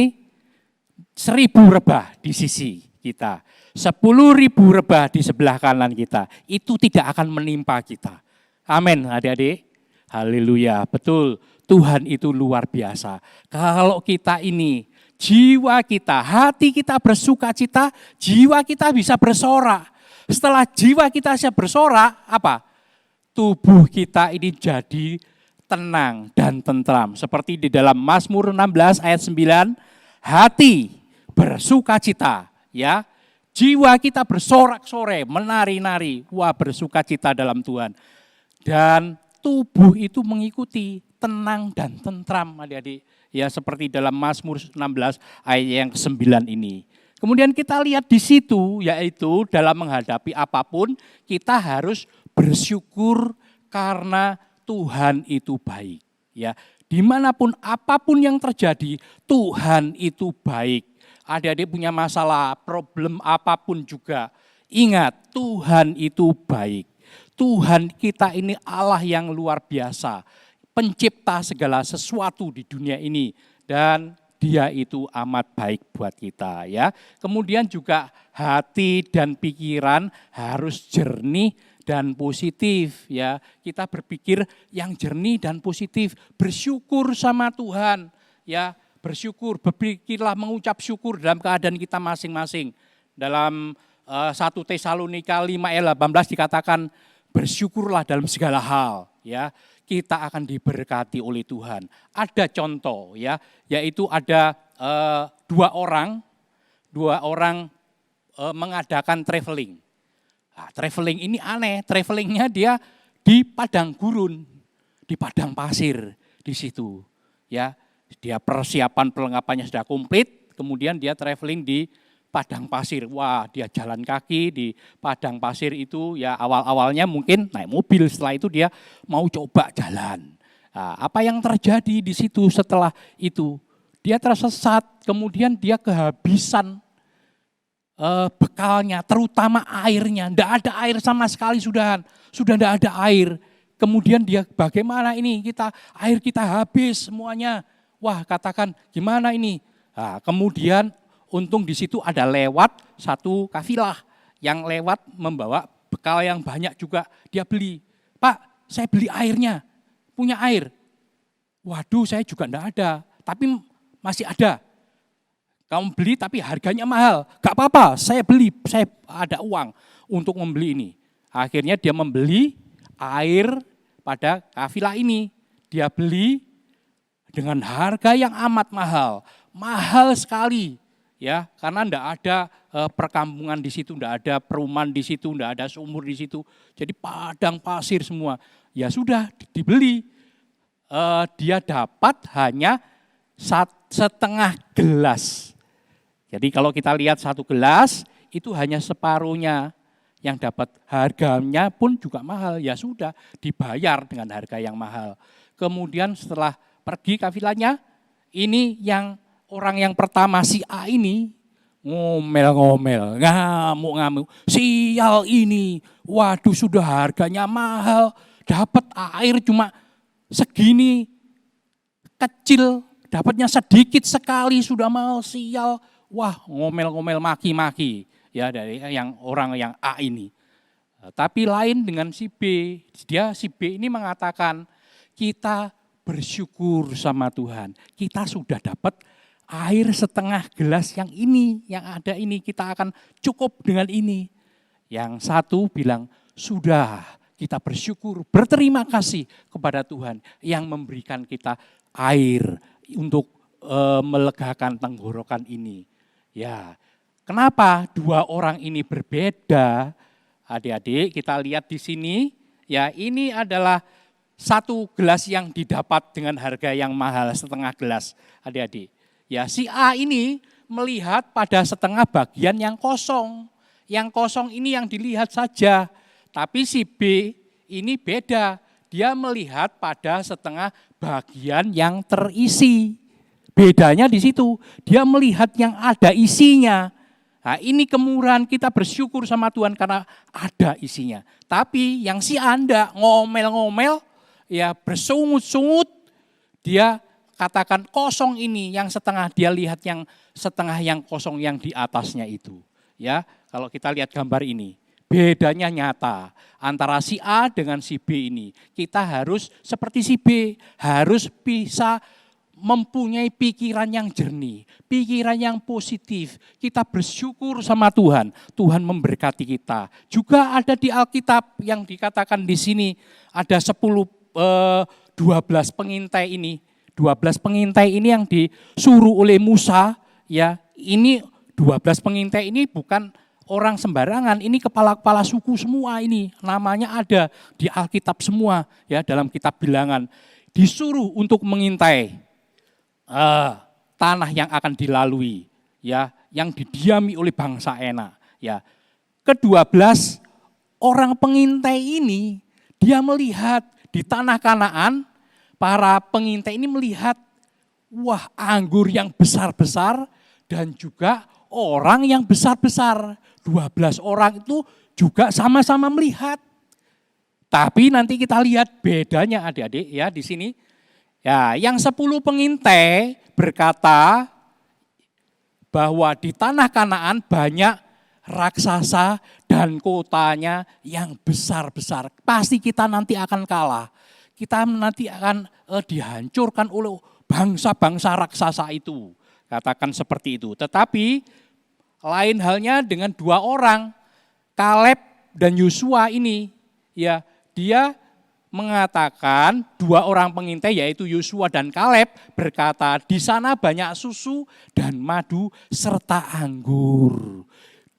1.000 rebah di sisi kita, 10.000 rebah di sebelah kanan kita, itu tidak akan menimpa kita. Amin adik-adik. Haleluya, betul. Tuhan itu luar biasa. Kalau kita ini, jiwa kita, hati kita bersuka cita, jiwa kita bisa bersorak. Setelah jiwa kita bisa bersorak, apa? Tubuh kita ini jadi tenang dan tentram. Seperti di dalam Mazmur 16 ayat 9, hati bersuka cita, ya. Jiwa kita bersorak-sorai, menari-nari, wah bersuka cita dalam Tuhan. Dan tubuh itu mengikuti, tenang dan tentram adik-adik. Ya seperti dalam Mazmur 16 ayat yang ke-9 ini. Kemudian kita lihat di situ, yaitu dalam menghadapi apapun, kita harus bersyukur karena Tuhan itu baik. Ya, dimanapun apapun yang terjadi, Tuhan itu baik. Adik-adik punya masalah, problem apapun juga. Ingat, Tuhan itu baik. Tuhan kita ini Allah yang luar biasa. Pencipta segala sesuatu di dunia ini. Dan Dia itu amat baik buat kita, ya. Kemudian juga hati dan pikiran harus jernih dan positif, ya. Kita berpikir yang jernih dan positif, bersyukur sama Tuhan, ya. Bersyukur, berpikirlah mengucap syukur dalam keadaan kita masing-masing. Dalam 1 Tesalonika 5 ayat 18 dikatakan bersyukurlah dalam segala hal, ya. Kita akan diberkati oleh Tuhan. Ada contoh, ya, yaitu ada dua orang mengadakan traveling. Nah, traveling ini aneh, travelingnya dia di padang gurun, di padang pasir di situ, ya. Dia persiapan perlengkapannya sudah komplit, kemudian dia traveling di padang pasir. Wah, dia jalan kaki di padang pasir itu, ya awal-awalnya mungkin naik mobil, setelah itu dia mau coba jalan. Nah, apa yang terjadi di situ setelah itu? Dia tersesat, kemudian dia kehabisan bekalnya, terutama airnya. Tidak ada air sama sekali, sudah tidak ada air. Kemudian dia bagaimana ini, air kita habis semuanya. Wah, katakan gimana ini? Nah, kemudian untung di situ ada lewat satu kafilah yang lewat membawa bekal yang banyak juga dia beli. Pak, saya beli airnya, punya air. Waduh, saya juga enggak ada, tapi masih ada. Kamu beli tapi harganya mahal. Gak apa-apa, saya beli, saya ada uang untuk membeli ini. Akhirnya dia membeli air pada kafilah ini. Dia beli dengan harga yang amat mahal sekali, ya, karena enggak ada perkampungan di situ, enggak ada perumahan di situ, enggak ada sumur di situ, jadi padang pasir semua. Ya sudah dibeli, dia dapat hanya setengah gelas. Jadi kalau kita lihat satu gelas itu hanya separuhnya, yang dapat harganya pun juga mahal. Ya sudah dibayar dengan harga yang mahal. Kemudian setelah pergi kafilahnya, ini yang orang yang pertama si A ini ngomel-ngomel, ngamuk-ngamuk. Sial ini, waduh sudah harganya mahal, dapat air cuma segini kecil, dapatnya sedikit sekali sudah mahal, sial. Wah, ngomel-ngomel, maki-maki ya dari orang yang A ini. Tapi lain dengan si B, si B ini mengatakan kita bersyukur sama Tuhan. Kita sudah dapat air setengah gelas yang ini, yang ada ini, kita akan cukup dengan ini. Yang satu bilang, sudah kita bersyukur, berterima kasih kepada Tuhan yang memberikan kita air untuk melegakan tenggorokan ini. Ya, kenapa dua orang ini berbeda? Adik-adik, kita lihat di sini, ya ini adalah satu gelas yang didapat dengan harga yang mahal, setengah gelas, adik-adik. Ya, si A ini melihat pada setengah bagian yang kosong. Yang kosong ini yang dilihat saja. Tapi si B ini beda. Dia melihat pada setengah bagian yang terisi. Bedanya di situ. Dia melihat yang ada isinya. Nah, ini kemurahan, kita bersyukur sama Tuhan karena ada isinya. Tapi yang si Anda ngomel-ngomel, ya bersungut-sungut, dia katakan kosong ini, yang setengah dia lihat yang setengah yang kosong yang di atasnya itu. Ya, kalau kita lihat gambar ini, bedanya nyata antara si A dengan si B ini. Kita harus seperti si B, harus bisa mempunyai pikiran yang jernih, pikiran yang positif. Kita bersyukur sama Tuhan, Tuhan memberkati kita. Juga ada di Alkitab yang dikatakan di sini ada 12 pengintai ini. 12 pengintai ini yang disuruh oleh Musa, ya. Ini 12 pengintai ini bukan orang sembarangan, ini kepala-kepala suku semua ini. Namanya ada di Alkitab semua, ya, dalam kitab Bilangan. Disuruh untuk mengintai tanah yang akan dilalui, ya, yang didiami oleh bangsa Enak, ya. Ke-12 orang pengintai ini dia melihat di tanah Kanaan, para pengintai ini melihat, wah, anggur yang besar-besar dan juga orang yang besar-besar. 12 orang itu juga sama-sama melihat. Tapi nanti kita lihat bedanya adik-adik ya di sini. Ya, yang 10 pengintai berkata bahwa di tanah Kanaan banyak raksasa dan kotanya yang besar-besar. Pasti kita nanti akan kalah. Kita nanti akan dihancurkan oleh bangsa-bangsa raksasa itu. Katakan seperti itu. Tetapi lain halnya dengan 2 orang, Kaleb dan Yosua ini. Ya, dia mengatakan 2 orang pengintai yaitu Yosua dan Kaleb berkata, di sana banyak susu dan madu serta anggur.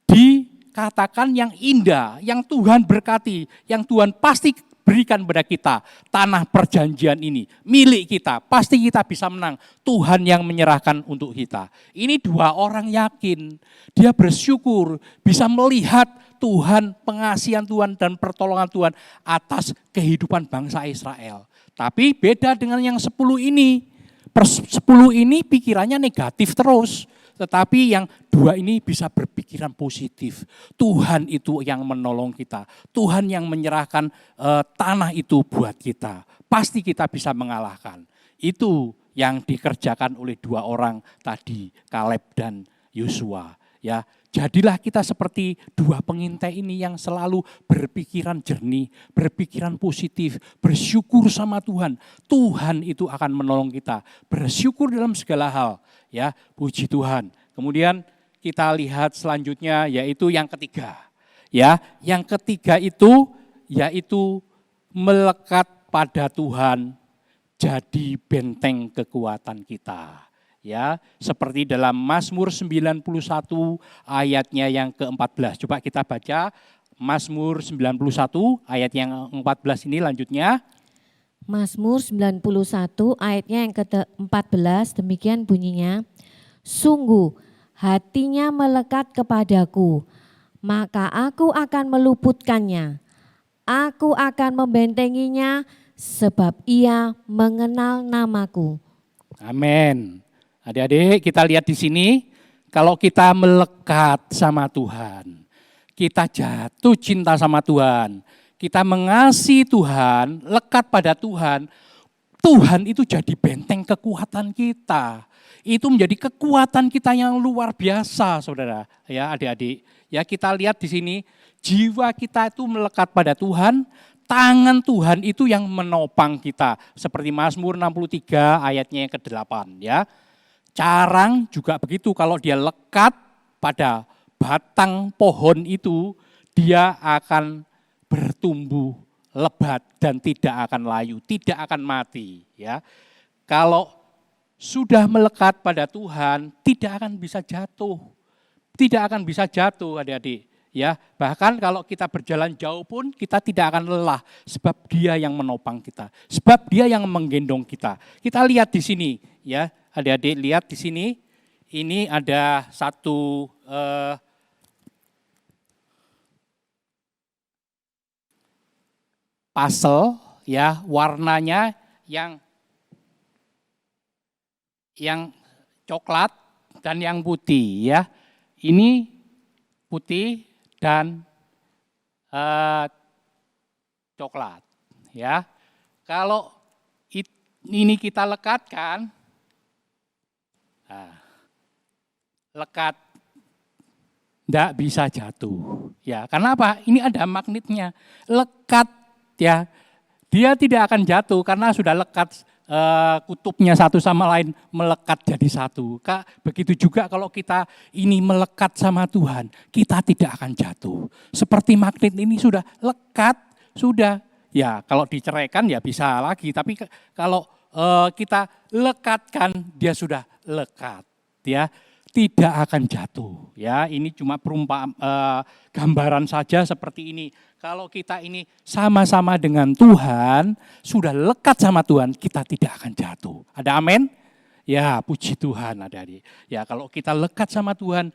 Dikatakan yang indah, yang Tuhan berkati, yang Tuhan pasti berikan pada kita. Tanah perjanjian ini milik kita, pasti kita bisa menang. Tuhan yang menyerahkan untuk kita. Ini 2 orang yakin, dia bersyukur bisa melihat Tuhan, pengasihan Tuhan dan pertolongan Tuhan atas kehidupan bangsa Israel. Tapi beda dengan yang 10 ini. 10 ini pikirannya negatif terus. Tetapi yang 2 ini bisa berpikiran positif. Tuhan itu yang menolong kita. Tuhan yang menyerahkan tanah itu buat kita. Pasti kita bisa mengalahkan. Itu yang dikerjakan oleh 2 orang tadi, Kaleb dan Yosua. Ya, jadilah kita seperti 2 pengintai ini yang selalu berpikiran jernih, berpikiran positif, bersyukur sama Tuhan. Tuhan itu akan menolong kita. Bersyukur dalam segala hal, ya, puji Tuhan. Kemudian kita lihat selanjutnya yaitu yang ketiga. Ya, yang ketiga itu yaitu melekat pada Tuhan jadi benteng kekuatan kita. Ya, seperti dalam Mazmur 91 ayatnya yang ke-14. Coba kita baca Mazmur 91 ayat yang ke-14 ini lanjutnya. Mazmur 91 ayatnya yang ke-14 demikian bunyinya. Sungguh hatinya melekat kepadaku, maka aku akan meluputkannya. Aku akan membentenginya sebab ia mengenal namaku. Amin. Adik-adik, kita lihat di sini, kalau kita melekat sama Tuhan, kita jatuh cinta sama Tuhan, kita mengasihi Tuhan, lekat pada Tuhan, Tuhan itu jadi benteng kekuatan kita. Itu menjadi kekuatan kita yang luar biasa, saudara. Ya, adik-adik. Ya, kita lihat di sini, jiwa kita itu melekat pada Tuhan, tangan Tuhan itu yang menopang kita. Seperti Mazmur 63 ayatnya yang ke-8, ya. Carang juga begitu, kalau dia lekat pada batang pohon itu, dia akan bertumbuh lebat dan tidak akan layu, tidak akan mati. Ya, kalau sudah melekat pada Tuhan, tidak akan bisa jatuh, tidak akan bisa jatuh, adik-adik. Ya, bahkan kalau kita berjalan jauh pun kita tidak akan lelah, sebab Dia yang menopang kita, sebab Dia yang menggendong kita. Kita lihat di sini, ya. Adik-adik lihat di sini, ini ada satu puzzle, ya, warnanya yang coklat dan yang putih, ya. Ini putih dan coklat, ya. Kalau ini kita lekatkan. Nah, lekat Tidak bisa jatuh. Ya, karena apa? Ini ada magnetnya. Lekat ya. Dia tidak akan jatuh karena sudah lekat kutubnya satu sama lain melekat jadi satu. Kak, begitu juga kalau kita ini melekat sama Tuhan, kita tidak akan jatuh. Seperti magnet ini sudah lekat, sudah. Ya, kalau diceraikan ya bisa lagi, tapi kalau kita lekatkan dia sudah lekat, ya. Tidak akan jatuh, ya. Ini cuma gambaran saja seperti ini. Kalau kita ini sama-sama dengan Tuhan, sudah lekat sama Tuhan, kita tidak akan jatuh. Ada amin? Ya, puji Tuhan, adik-adik. Ya, kalau kita lekat sama Tuhan,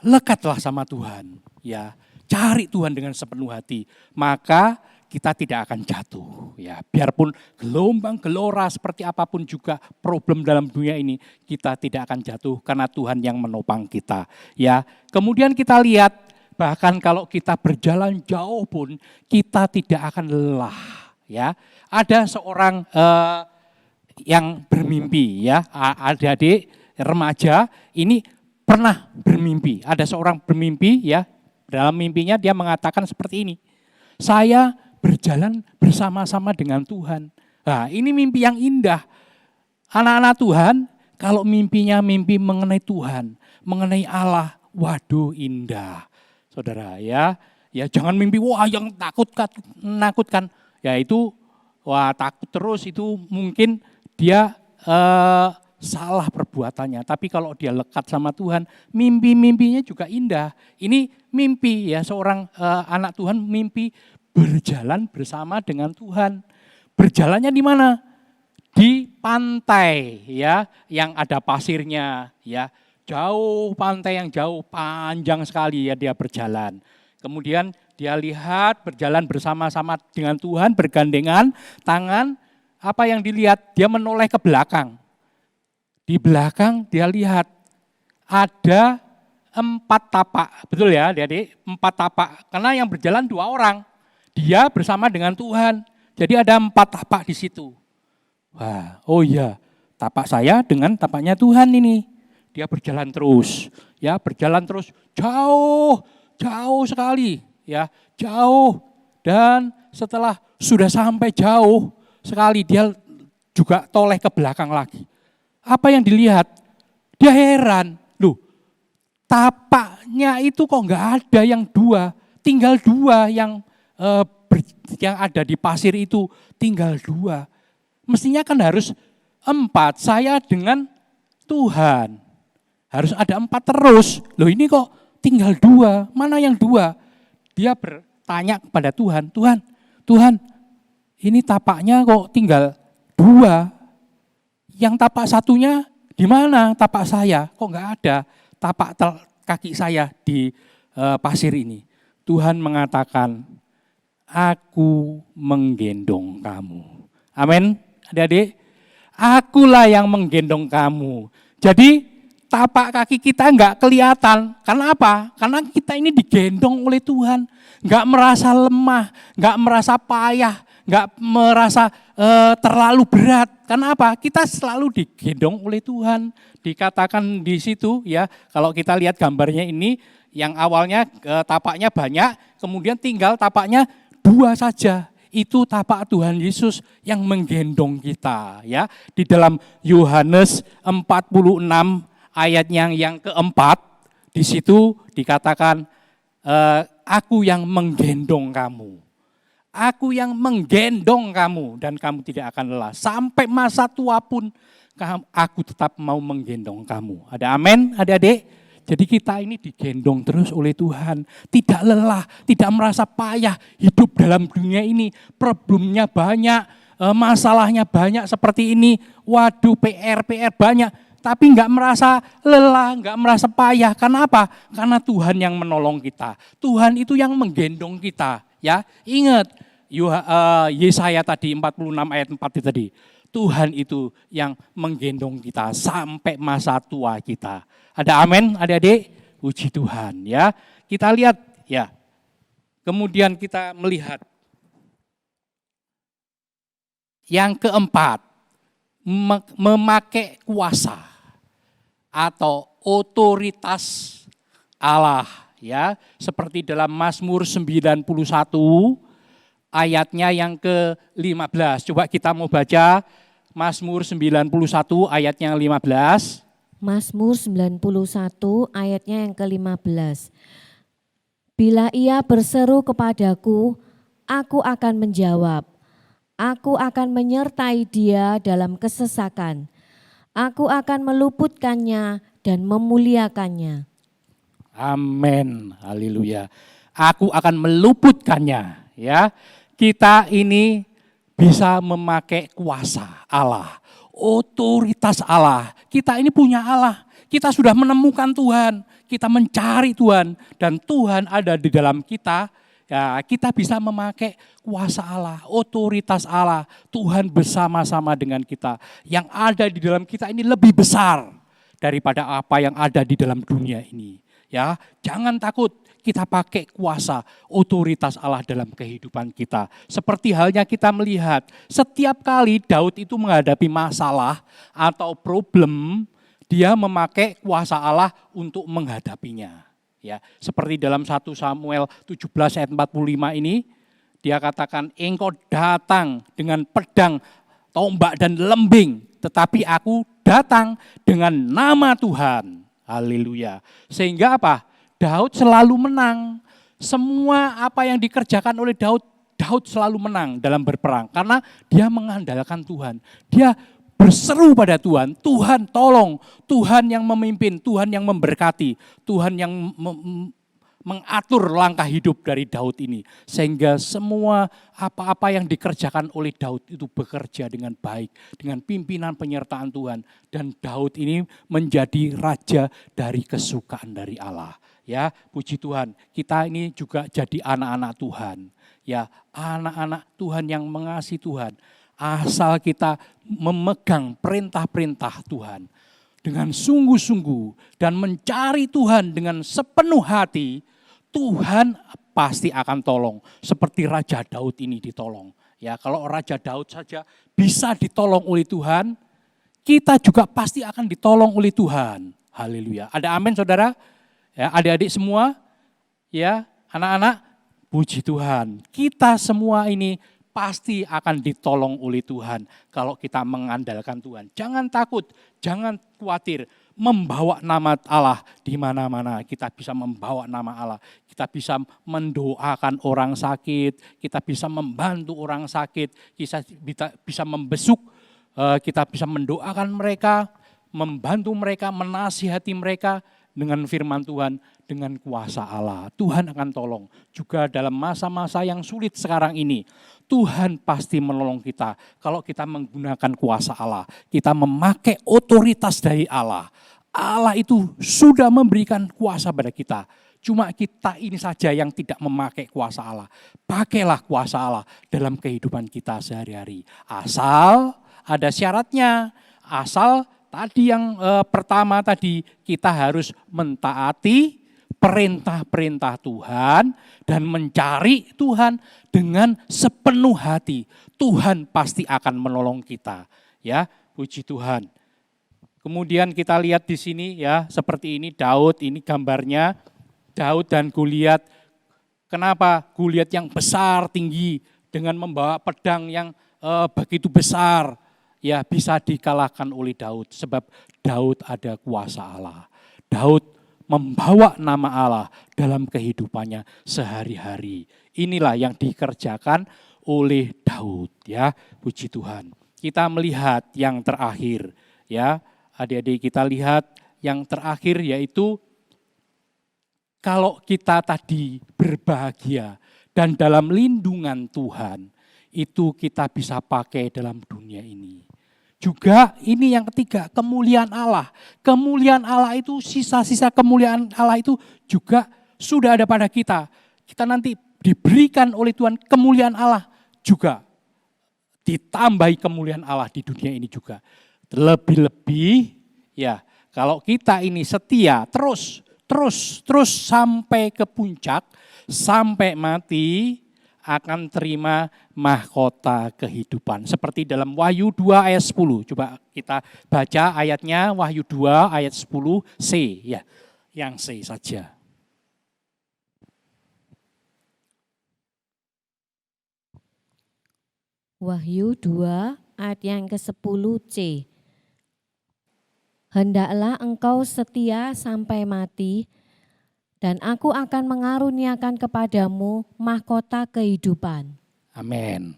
lekatlah sama Tuhan. Ya, cari Tuhan dengan sepenuh hati, maka kita tidak akan jatuh. Ya, biarpun gelombang gelora seperti apapun juga problem dalam dunia ini, kita tidak akan jatuh karena Tuhan yang menopang kita. Ya, kemudian kita lihat bahkan kalau kita berjalan jauh pun kita tidak akan lelah. Ya, ada seorang yang bermimpi, ya, adik-adik remaja ini pernah bermimpi. Ada seorang bermimpi, ya, dalam mimpinya dia mengatakan seperti ini. Saya berjalan bersama-sama dengan Tuhan. Nah, ini mimpi yang indah. Anak-anak Tuhan, kalau mimpinya mimpi mengenai Tuhan, mengenai Allah, waduh indah. Saudara, ya jangan mimpi wah yang menakutkan. Ya itu wah takut terus, itu mungkin dia salah perbuatannya. Tapi kalau dia lekat sama Tuhan, mimpi-mimpinya juga indah. Ini mimpi, ya, seorang anak Tuhan mimpi berjalan bersama dengan Tuhan. Berjalannya di mana? Di pantai, ya, yang ada pasirnya, ya. Jauh, pantai yang jauh, panjang sekali, ya, dia berjalan. Kemudian dia lihat berjalan bersama-sama dengan Tuhan, bergandengan tangan. Apa yang dilihat? Dia menoleh ke belakang. Di belakang dia lihat ada 4 tapak, betul ya adik-adik? 4 tapak, karena yang berjalan 2 orang. Dia bersama dengan Tuhan. Jadi ada 4 tapak di situ. Wah, oh iya, tapak saya dengan tapaknya Tuhan ini. Dia berjalan terus, ya, berjalan terus jauh sekali, ya, jauh. Dan setelah sudah sampai jauh sekali, dia juga toleh ke belakang lagi. Apa yang dilihat? Dia heran, loh, tapaknya itu kok nggak ada yang 2, tinggal 2 yang ada di pasir itu, tinggal 2. Mestinya kan harus 4, saya dengan Tuhan. Harus ada 4 terus. Loh ini kok tinggal 2, mana yang 2? Dia bertanya kepada Tuhan, Tuhan, ini tapaknya kok tinggal 2. Yang tapak satunya di mana tapak saya? Kok nggak ada tapak kaki saya di pasir ini? Tuhan mengatakan, aku menggendong kamu. Amin, adik-adik. Akulah yang menggendong kamu. Jadi tapak kaki kita enggak kelihatan. Karena apa? Karena kita ini digendong oleh Tuhan. Enggak merasa lemah, enggak merasa payah, enggak merasa terlalu berat. Karena apa? Kita selalu digendong oleh Tuhan. Dikatakan di situ, ya, kalau kita lihat gambarnya ini, yang awalnya tapaknya banyak, kemudian tinggal tapaknya 2 saja. Itu tapak Tuhan Yesus yang menggendong kita, ya. Di dalam Yohanes 46 ayat yang keempat, di situ dikatakan, aku yang menggendong kamu. Aku yang menggendong kamu dan kamu tidak akan lelah. Sampai masa tua pun aku tetap mau menggendong kamu. Ada amin, adik-adik? Jadi kita ini digendong terus oleh Tuhan. Tidak lelah, tidak merasa payah hidup dalam dunia ini. Problemnya banyak, masalahnya banyak seperti ini. Waduh, PR banyak. Tapi enggak merasa lelah, enggak merasa payah. Karena apa? Karena Tuhan yang menolong kita. Tuhan itu yang menggendong kita. Ya, ingat Yesaya tadi 46 ayat 4 itu tadi. Tuhan itu yang menggendong kita sampai masa tua kita. Ada amin, adik-adik? Puji Tuhan, ya. Kita lihat, ya. Kemudian kita melihat yang keempat, memakai kuasa atau otoritas Allah, ya, seperti dalam Mazmur 91 ayatnya yang ke-15. Coba kita mau baca Mazmur 91 ayatnya yang 15. Mazmur 91 ayatnya yang ke-15. Bila ia berseru kepadaku, aku akan menjawab. Aku akan menyertai dia dalam kesesakan. Aku akan meluputkannya dan memuliakannya. Amin, haleluya. Aku akan meluputkannya, ya. Kita ini bisa memakai kuasa Allah, otoritas Allah. Kita ini punya Allah. Kita sudah menemukan Tuhan, kita mencari Tuhan, dan Tuhan ada di dalam kita. Ya, kita bisa memakai kuasa Allah, otoritas Allah. Tuhan bersama-sama dengan kita. Yang ada di dalam kita ini lebih besar daripada apa yang ada di dalam dunia ini. Ya, jangan takut, kita pakai kuasa otoritas Allah dalam kehidupan kita. Seperti halnya kita melihat setiap kali Daud itu menghadapi masalah atau problem, dia memakai kuasa Allah untuk menghadapinya. Ya, seperti dalam 1 Samuel 17 ayat 45 ini, dia katakan, engkau datang dengan pedang, tombak dan lembing, tetapi aku datang dengan nama Tuhan. Haleluya. Sehingga apa? Daud selalu menang. Semua apa yang dikerjakan oleh Daud, Daud selalu menang dalam berperang. Karena dia mengandalkan Tuhan. Dia berseru pada Tuhan, Tuhan tolong, Tuhan yang memimpin, Tuhan yang memberkati, Tuhan yang mengatur langkah hidup dari Daud ini. Sehingga semua apa-apa yang dikerjakan oleh Daud itu bekerja dengan baik, dengan pimpinan penyertaan Tuhan. Dan Daud ini menjadi raja dari kesukaan dari Allah. Ya, puji Tuhan, kita ini juga jadi anak-anak Tuhan. Ya, anak-anak Tuhan yang mengasihi Tuhan. Asal kita memegang perintah-perintah Tuhan dengan sungguh-sungguh dan mencari Tuhan dengan sepenuh hati, Tuhan pasti akan tolong. Seperti Raja Daud ini ditolong. Ya, kalau Raja Daud saja bisa ditolong oleh Tuhan, kita juga pasti akan ditolong oleh Tuhan. Haleluya. Ada amin saudara? Ya, adik-adik semua, ya, anak-anak, puji Tuhan. Kita semua ini pasti akan ditolong oleh Tuhan kalau kita mengandalkan Tuhan. Jangan takut, jangan khawatir. Membawa nama Allah di mana-mana. Kita bisa membawa nama Allah. Kita bisa mendoakan orang sakit. Kita bisa membantu orang sakit. Kita bisa membesuk. Kita bisa mendoakan mereka. Membantu mereka, menasihati mereka dengan firman Tuhan, dengan kuasa Allah. Tuhan akan tolong. Juga dalam masa-masa yang sulit sekarang ini, Tuhan pasti menolong kita. Kalau kita menggunakan kuasa Allah, kita memakai otoritas dari Allah. Allah itu sudah memberikan kuasa pada kita. Cuma kita ini saja yang tidak memakai kuasa Allah. Pakailah kuasa Allah dalam kehidupan kita sehari-hari. Asal ada syaratnya, asal tadi yang pertama tadi, kita harus mentaati perintah-perintah Tuhan dan mencari Tuhan dengan sepenuh hati. Tuhan pasti akan menolong kita. Ya, puji Tuhan. Kemudian kita lihat di sini ya, seperti ini Daud, ini gambarnya Daud dan Goliat. Kenapa? Goliat yang besar, tinggi dengan membawa pedang yang begitu besar. Ya, bisa dikalahkan oleh Daud sebab Daud ada kuasa Allah. Daud membawa nama Allah dalam kehidupannya sehari-hari. Inilah yang dikerjakan oleh Daud ya, puji Tuhan. Kita melihat yang terakhir ya, adik-adik kita lihat yang terakhir yaitu kalau kita tadi berbahagia dan dalam lindungan Tuhan, itu kita bisa pakai dalam dunia ini. Juga ini yang ketiga, kemuliaan Allah. Kemuliaan Allah itu, sisa-sisa kemuliaan Allah itu juga sudah ada pada kita. Kita nanti diberikan oleh Tuhan kemuliaan Allah juga. Ditambahi kemuliaan Allah di dunia ini juga. Lebih-lebih ya, kalau kita ini setia terus sampai ke puncak, sampai mati, akan terima mahkota kehidupan. Seperti dalam Wahyu 2 ayat 10. Coba kita baca ayatnya, Wahyu 2 ayat 10 C. Ya, yang C saja. Wahyu 2 ayat yang ke-10c. Hendaklah engkau setia sampai mati, dan aku akan mengaruniakan kepadamu mahkota kehidupan. Amin.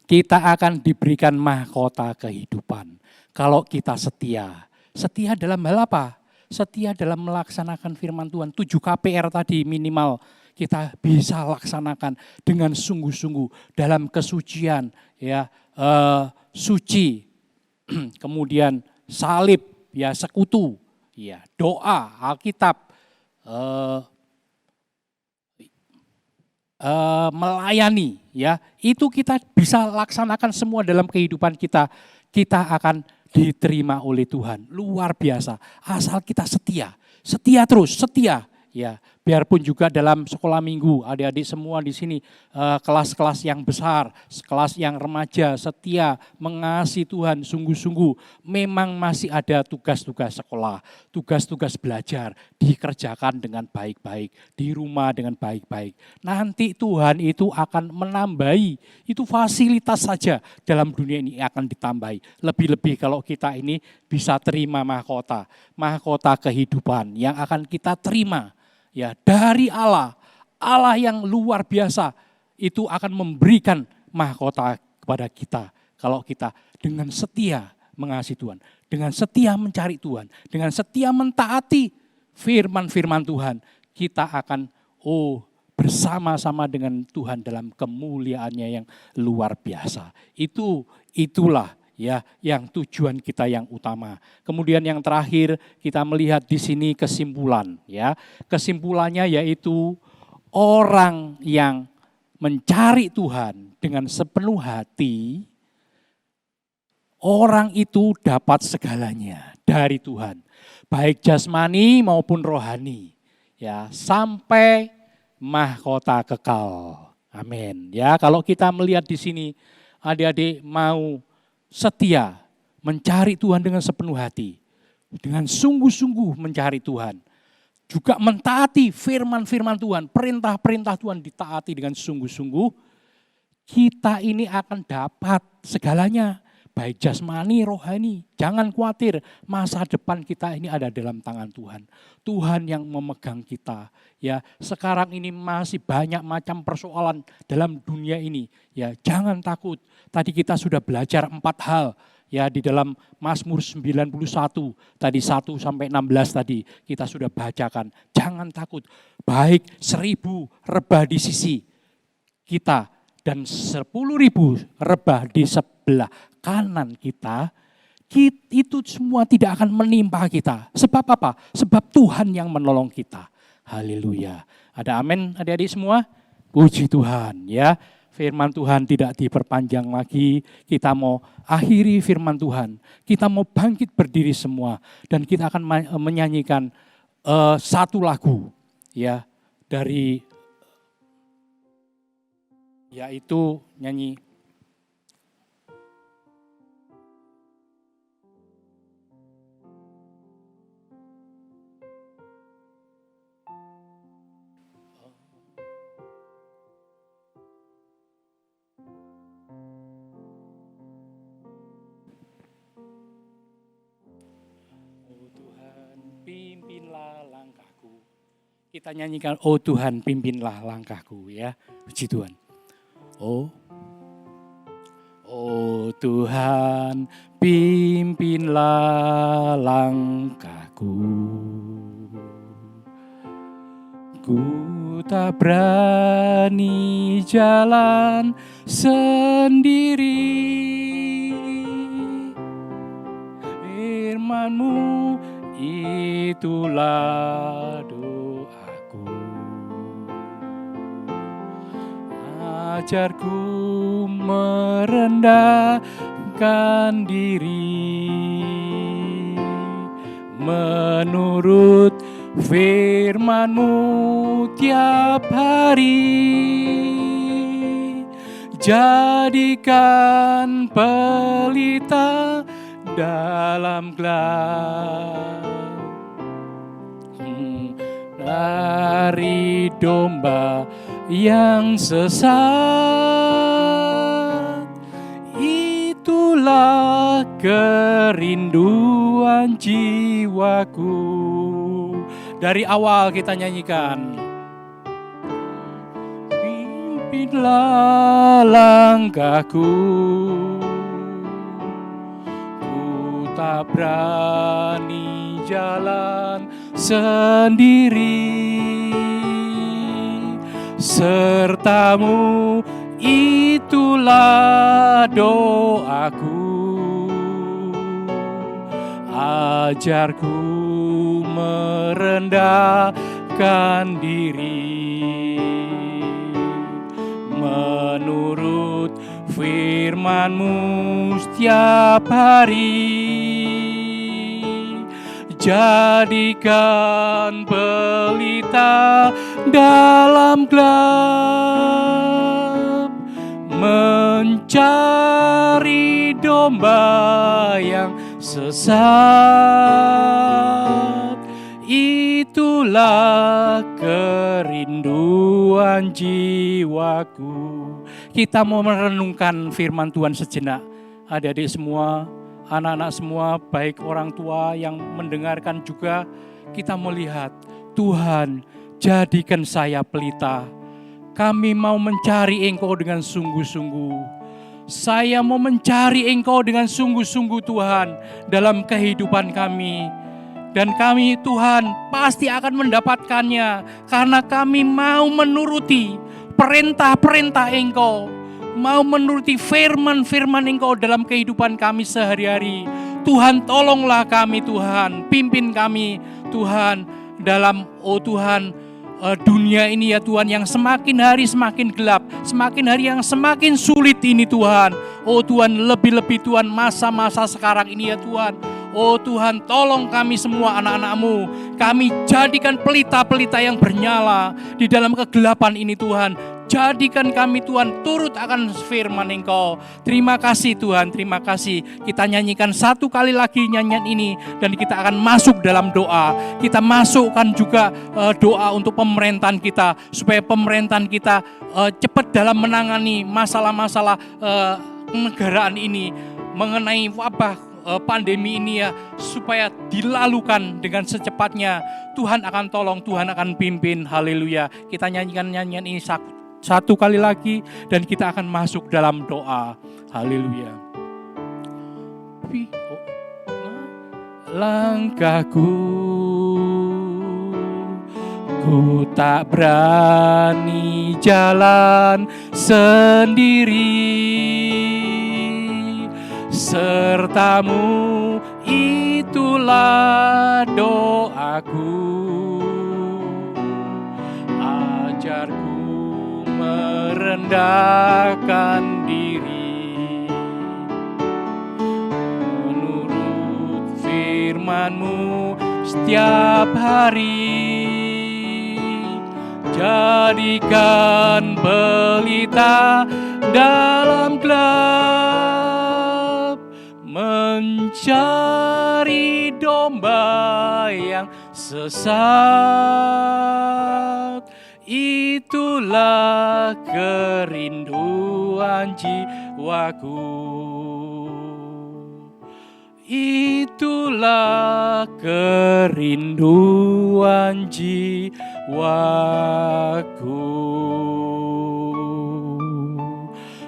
Kita akan diberikan mahkota kehidupan kalau kita setia. Setia dalam hal apa? Setia dalam melaksanakan firman Tuhan. 7 KPR tadi minimal kita bisa laksanakan dengan sungguh-sungguh dalam kesucian, ya, suci, kemudian salib, ya, sekutu, ya, doa, Alkitab, melayani, ya, itu kita bisa laksanakan semua dalam kehidupan kita. Kita akan diterima oleh Tuhan, luar biasa. Asal kita setia, setia terus, setia. Ya, biarpun juga dalam sekolah minggu, adik-adik semua di sini kelas-kelas yang besar, kelas yang remaja, setia, mengasihi Tuhan sungguh-sungguh. Memang masih ada tugas-tugas sekolah, tugas-tugas belajar, dikerjakan dengan baik-baik, di rumah dengan baik-baik. Nanti Tuhan itu akan menambahi, itu fasilitas saja dalam dunia ini akan ditambahi. Lebih-lebih kalau kita ini bisa terima mahkota, mahkota kehidupan yang akan kita terima. Ya, dari Allah, Allah yang luar biasa itu akan memberikan mahkota kepada kita. Kalau kita dengan setia mengasihi Tuhan, dengan setia mencari Tuhan, dengan setia mentaati firman-firman Tuhan, kita akan bersama-sama dengan Tuhan dalam kemuliaannya yang luar biasa. Itulah ya yang tujuan kita yang utama. Kemudian yang terakhir kita melihat di sini kesimpulan, ya. Kesimpulannya yaitu orang yang mencari Tuhan dengan sepenuh hati, orang itu dapat segalanya dari Tuhan, baik jasmani maupun rohani, ya, sampai mahkota kekal. Amin. Ya, kalau kita melihat di sini, adik-adik mau setia mencari Tuhan dengan sepenuh hati, dengan sungguh-sungguh mencari Tuhan, juga mentaati firman-firman Tuhan, perintah-perintah Tuhan ditaati dengan sungguh-sungguh, kita ini akan dapat segalanya, baik jasmani, rohani. Jangan khawatir, masa depan kita ini ada dalam tangan Tuhan. Tuhan yang memegang kita. Ya, sekarang ini masih banyak macam persoalan dalam dunia ini. Ya, jangan takut. Tadi kita sudah belajar 4 hal ya di dalam Mazmur 91 tadi 1 sampai 16 tadi kita sudah bacakan. Jangan takut. Baik 1000 rebah di sisi kita dan 10.000 rebah di sebelah kanan kita, itu semua tidak akan menimpa kita. Sebab apa? Sebab Tuhan yang menolong kita. Haleluya. Ada amin adik-adik semua? Puji Tuhan ya. Firman Tuhan tidak diperpanjang lagi. Kita mau akhiri firman Tuhan. Kita mau bangkit berdiri semua. Dan kita akan menyanyikan satu lagu ya dari yaitu nyanyi pimpinlah langkahku. Kita nyanyikan, oh Tuhan pimpinlah langkahku ya. Puji Tuhan. Oh Tuhan pimpinlah langkahku. Ku tak berani jalan sendiri. Firman-Mu itulah doaku. Ajarku merendahkan diri menurut firman-Mu tiap hari. Jadikan pelita dalam gelap dari domba yang sesat. kerinduan jiwaku. Dari awal kita nyanyikan. Pimpinlah langkahku, ku tak berani jalan sendiri. Sertamu itulah doaku, ajarku merendahkan diri menurut firman-Mu setiap hari. Jadikan pelita dalam gelap, mencari domba yang sesat. Itulah kerinduan jiwaku. Kita mau merenungkan firman Tuhan sejenak. Adik-adik semua, anak-anak semua, baik orang tua yang mendengarkan juga, kita melihat Tuhan, jadikan saya pelita. Kami mau mencari Engkau dengan sungguh-sungguh. Saya mau mencari Engkau dengan sungguh-sungguh Tuhan dalam kehidupan kami. Dan kami Tuhan pasti akan mendapatkannya karena kami mau menuruti perintah-perintah Engkau. Mau menuruti firman-firman Engkau dalam kehidupan kami sehari-hari. Tuhan tolonglah kami Tuhan, pimpin kami Tuhan dalam Tuhan dunia ini ya Tuhan yang semakin hari semakin gelap, semakin hari yang semakin sulit ini Tuhan. Tuhan lebih-lebih Tuhan masa-masa sekarang ini ya Tuhan. Tuhan tolong kami semua anak-anak-Mu. Kami jadikan pelita-pelita yang bernyala di dalam kegelapan ini Tuhan. Jadikan kami Tuhan turut akan firman Engkau. Terima kasih Tuhan, terima kasih. Kita nyanyikan satu kali lagi nyanyian ini dan kita akan masuk dalam doa. Kita masukkan juga doa untuk pemerintahan kita supaya pemerintahan kita cepat dalam menangani masalah-masalah kenegaraan ini mengenai wabah pandemi ini ya, supaya dilalukan dengan secepatnya. Tuhan akan tolong, Tuhan akan pimpin. Haleluya. Kita nyanyikan nyanyian ini satu kali lagi dan kita akan masuk dalam doa. Haleluya. Langkahku, ku tak berani jalan sendiri. Sertamu itulah doaku, ajarku merendahkan diri menurut firman-Mu setiap hari. Jadikan pelita dalam gelap, mencari domba yang sesat. Itulah kerinduan jiwaku. Itulah kerinduan jiwaku.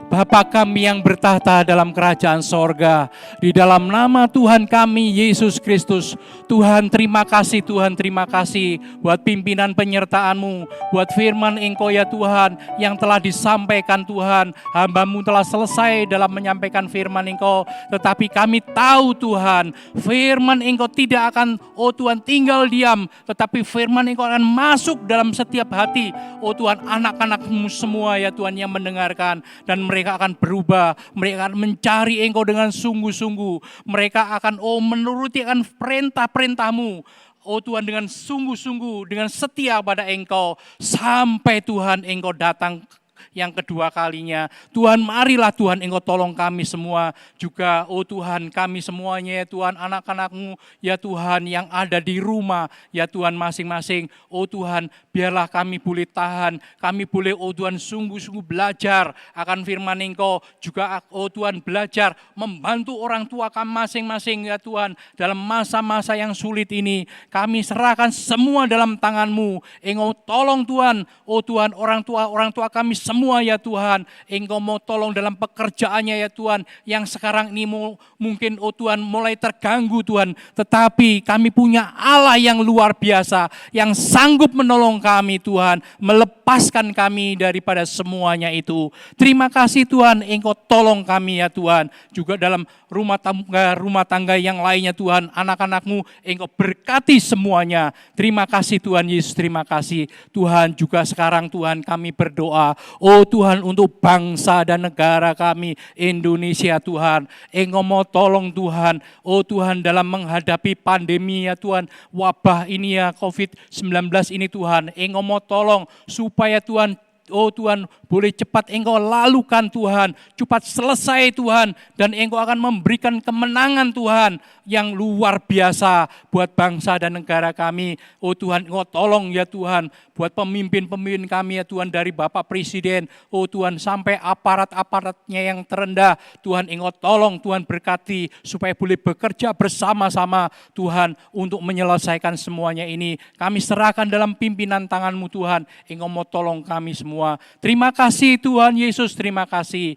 Bapa kami yang bertahta dalam kerajaan sorga, di dalam nama Tuhan kami Yesus Kristus, Tuhan terima kasih, Tuhan terima kasih buat pimpinan penyertaan-Mu, buat firman Engkau ya Tuhan yang telah disampaikan Tuhan. Hamba-Mu telah selesai dalam menyampaikan firman Engkau, tetapi kami tahu Tuhan, firman Engkau tidak akan Tuhan tinggal diam, tetapi firman Engkau akan masuk dalam setiap hati Tuhan anak-anak-Mu semua ya Tuhan yang mendengarkan, dan mereka akan berubah, mereka akan mencari Engkau dengan sungguh-sungguh, mereka akan menuruti akan perintah-perintah-Mu Tuhan dengan sungguh-sungguh, dengan setia pada Engkau, sampai Tuhan Engkau datang yang kedua kalinya. Tuhan, marilah Tuhan Engkau tolong kami semua juga, oh Tuhan, kami semuanya ya Tuhan, anak-anak-Mu ya Tuhan yang ada di rumah ya Tuhan masing-masing. Oh Tuhan, biarlah kami boleh tahan, kami boleh oh Tuhan sungguh-sungguh belajar akan firman Engkau, juga oh Tuhan belajar membantu orang tua kami masing-masing ya Tuhan dalam masa-masa yang sulit ini. Kami serahkan semua dalam tangan-Mu. Engkau tolong Tuhan, oh Tuhan orang tua kami semua ya Tuhan. Engkau mau tolong dalam pekerjaannya ya Tuhan, yang sekarang ini mungkin oh Tuhan mulai terganggu Tuhan. Tetapi kami punya Allah yang luar biasa, yang sanggup menolong kami Tuhan, melepaskan kami daripada semuanya itu. Terima kasih Tuhan, Engkau tolong kami ya Tuhan. Juga dalam rumah tangga yang lainnya Tuhan, anak-anak-Mu Engkau berkati semuanya. Terima kasih Tuhan Yesus, terima kasih Tuhan. Juga sekarang Tuhan kami berdoa, oh Tuhan untuk bangsa dan negara kami Indonesia Tuhan. Engkau mau tolong Tuhan, oh Tuhan dalam menghadapi pandemi ya Tuhan, wabah ini ya COVID-19 ini Tuhan. Engkau mau tolong supaya Tuhan, oh Tuhan, boleh cepat Engkau lalukan Tuhan, cepat selesai Tuhan, dan Engkau akan memberikan kemenangan Tuhan yang luar biasa buat bangsa dan negara kami. Oh Tuhan, Engkau tolong ya Tuhan, buat pemimpin-pemimpin kami ya Tuhan, dari Bapak Presiden, oh Tuhan, sampai aparat-aparatnya yang terendah. Tuhan, Engkau tolong Tuhan, berkati supaya boleh bekerja bersama-sama Tuhan untuk menyelesaikan semuanya ini. Kami serahkan dalam pimpinan tangan-Mu Tuhan, Engkau mau tolong kami semua. Terima kasih Tuhan Yesus, terima kasih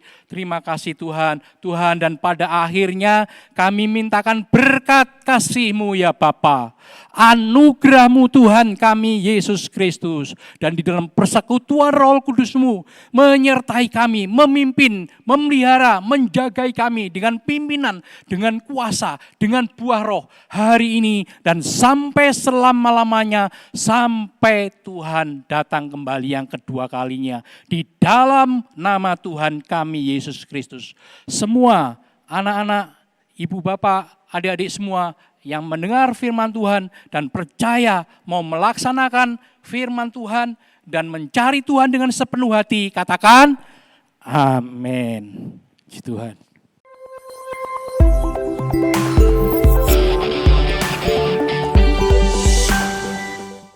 Tuhan. Tuhan, dan pada akhirnya kami mintakan berkat kasih-Mu ya Bapa, anugerah-Mu Tuhan kami Yesus Kristus, dan di dalam persekutuan Roh Kudus-Mu menyertai kami, memimpin, memelihara, menjagai kami dengan pimpinan, dengan kuasa, dengan buah roh hari ini dan sampai selama-lamanya, sampai Tuhan datang kembali yang kedua kalinya. Di dalam nama Tuhan kami Yesus Kristus, semua anak-anak, ibu bapak, adik-adik semua yang mendengar firman Tuhan dan percaya mau melaksanakan firman Tuhan dan mencari Tuhan dengan sepenuh hati, katakan amin. Puji Tuhan.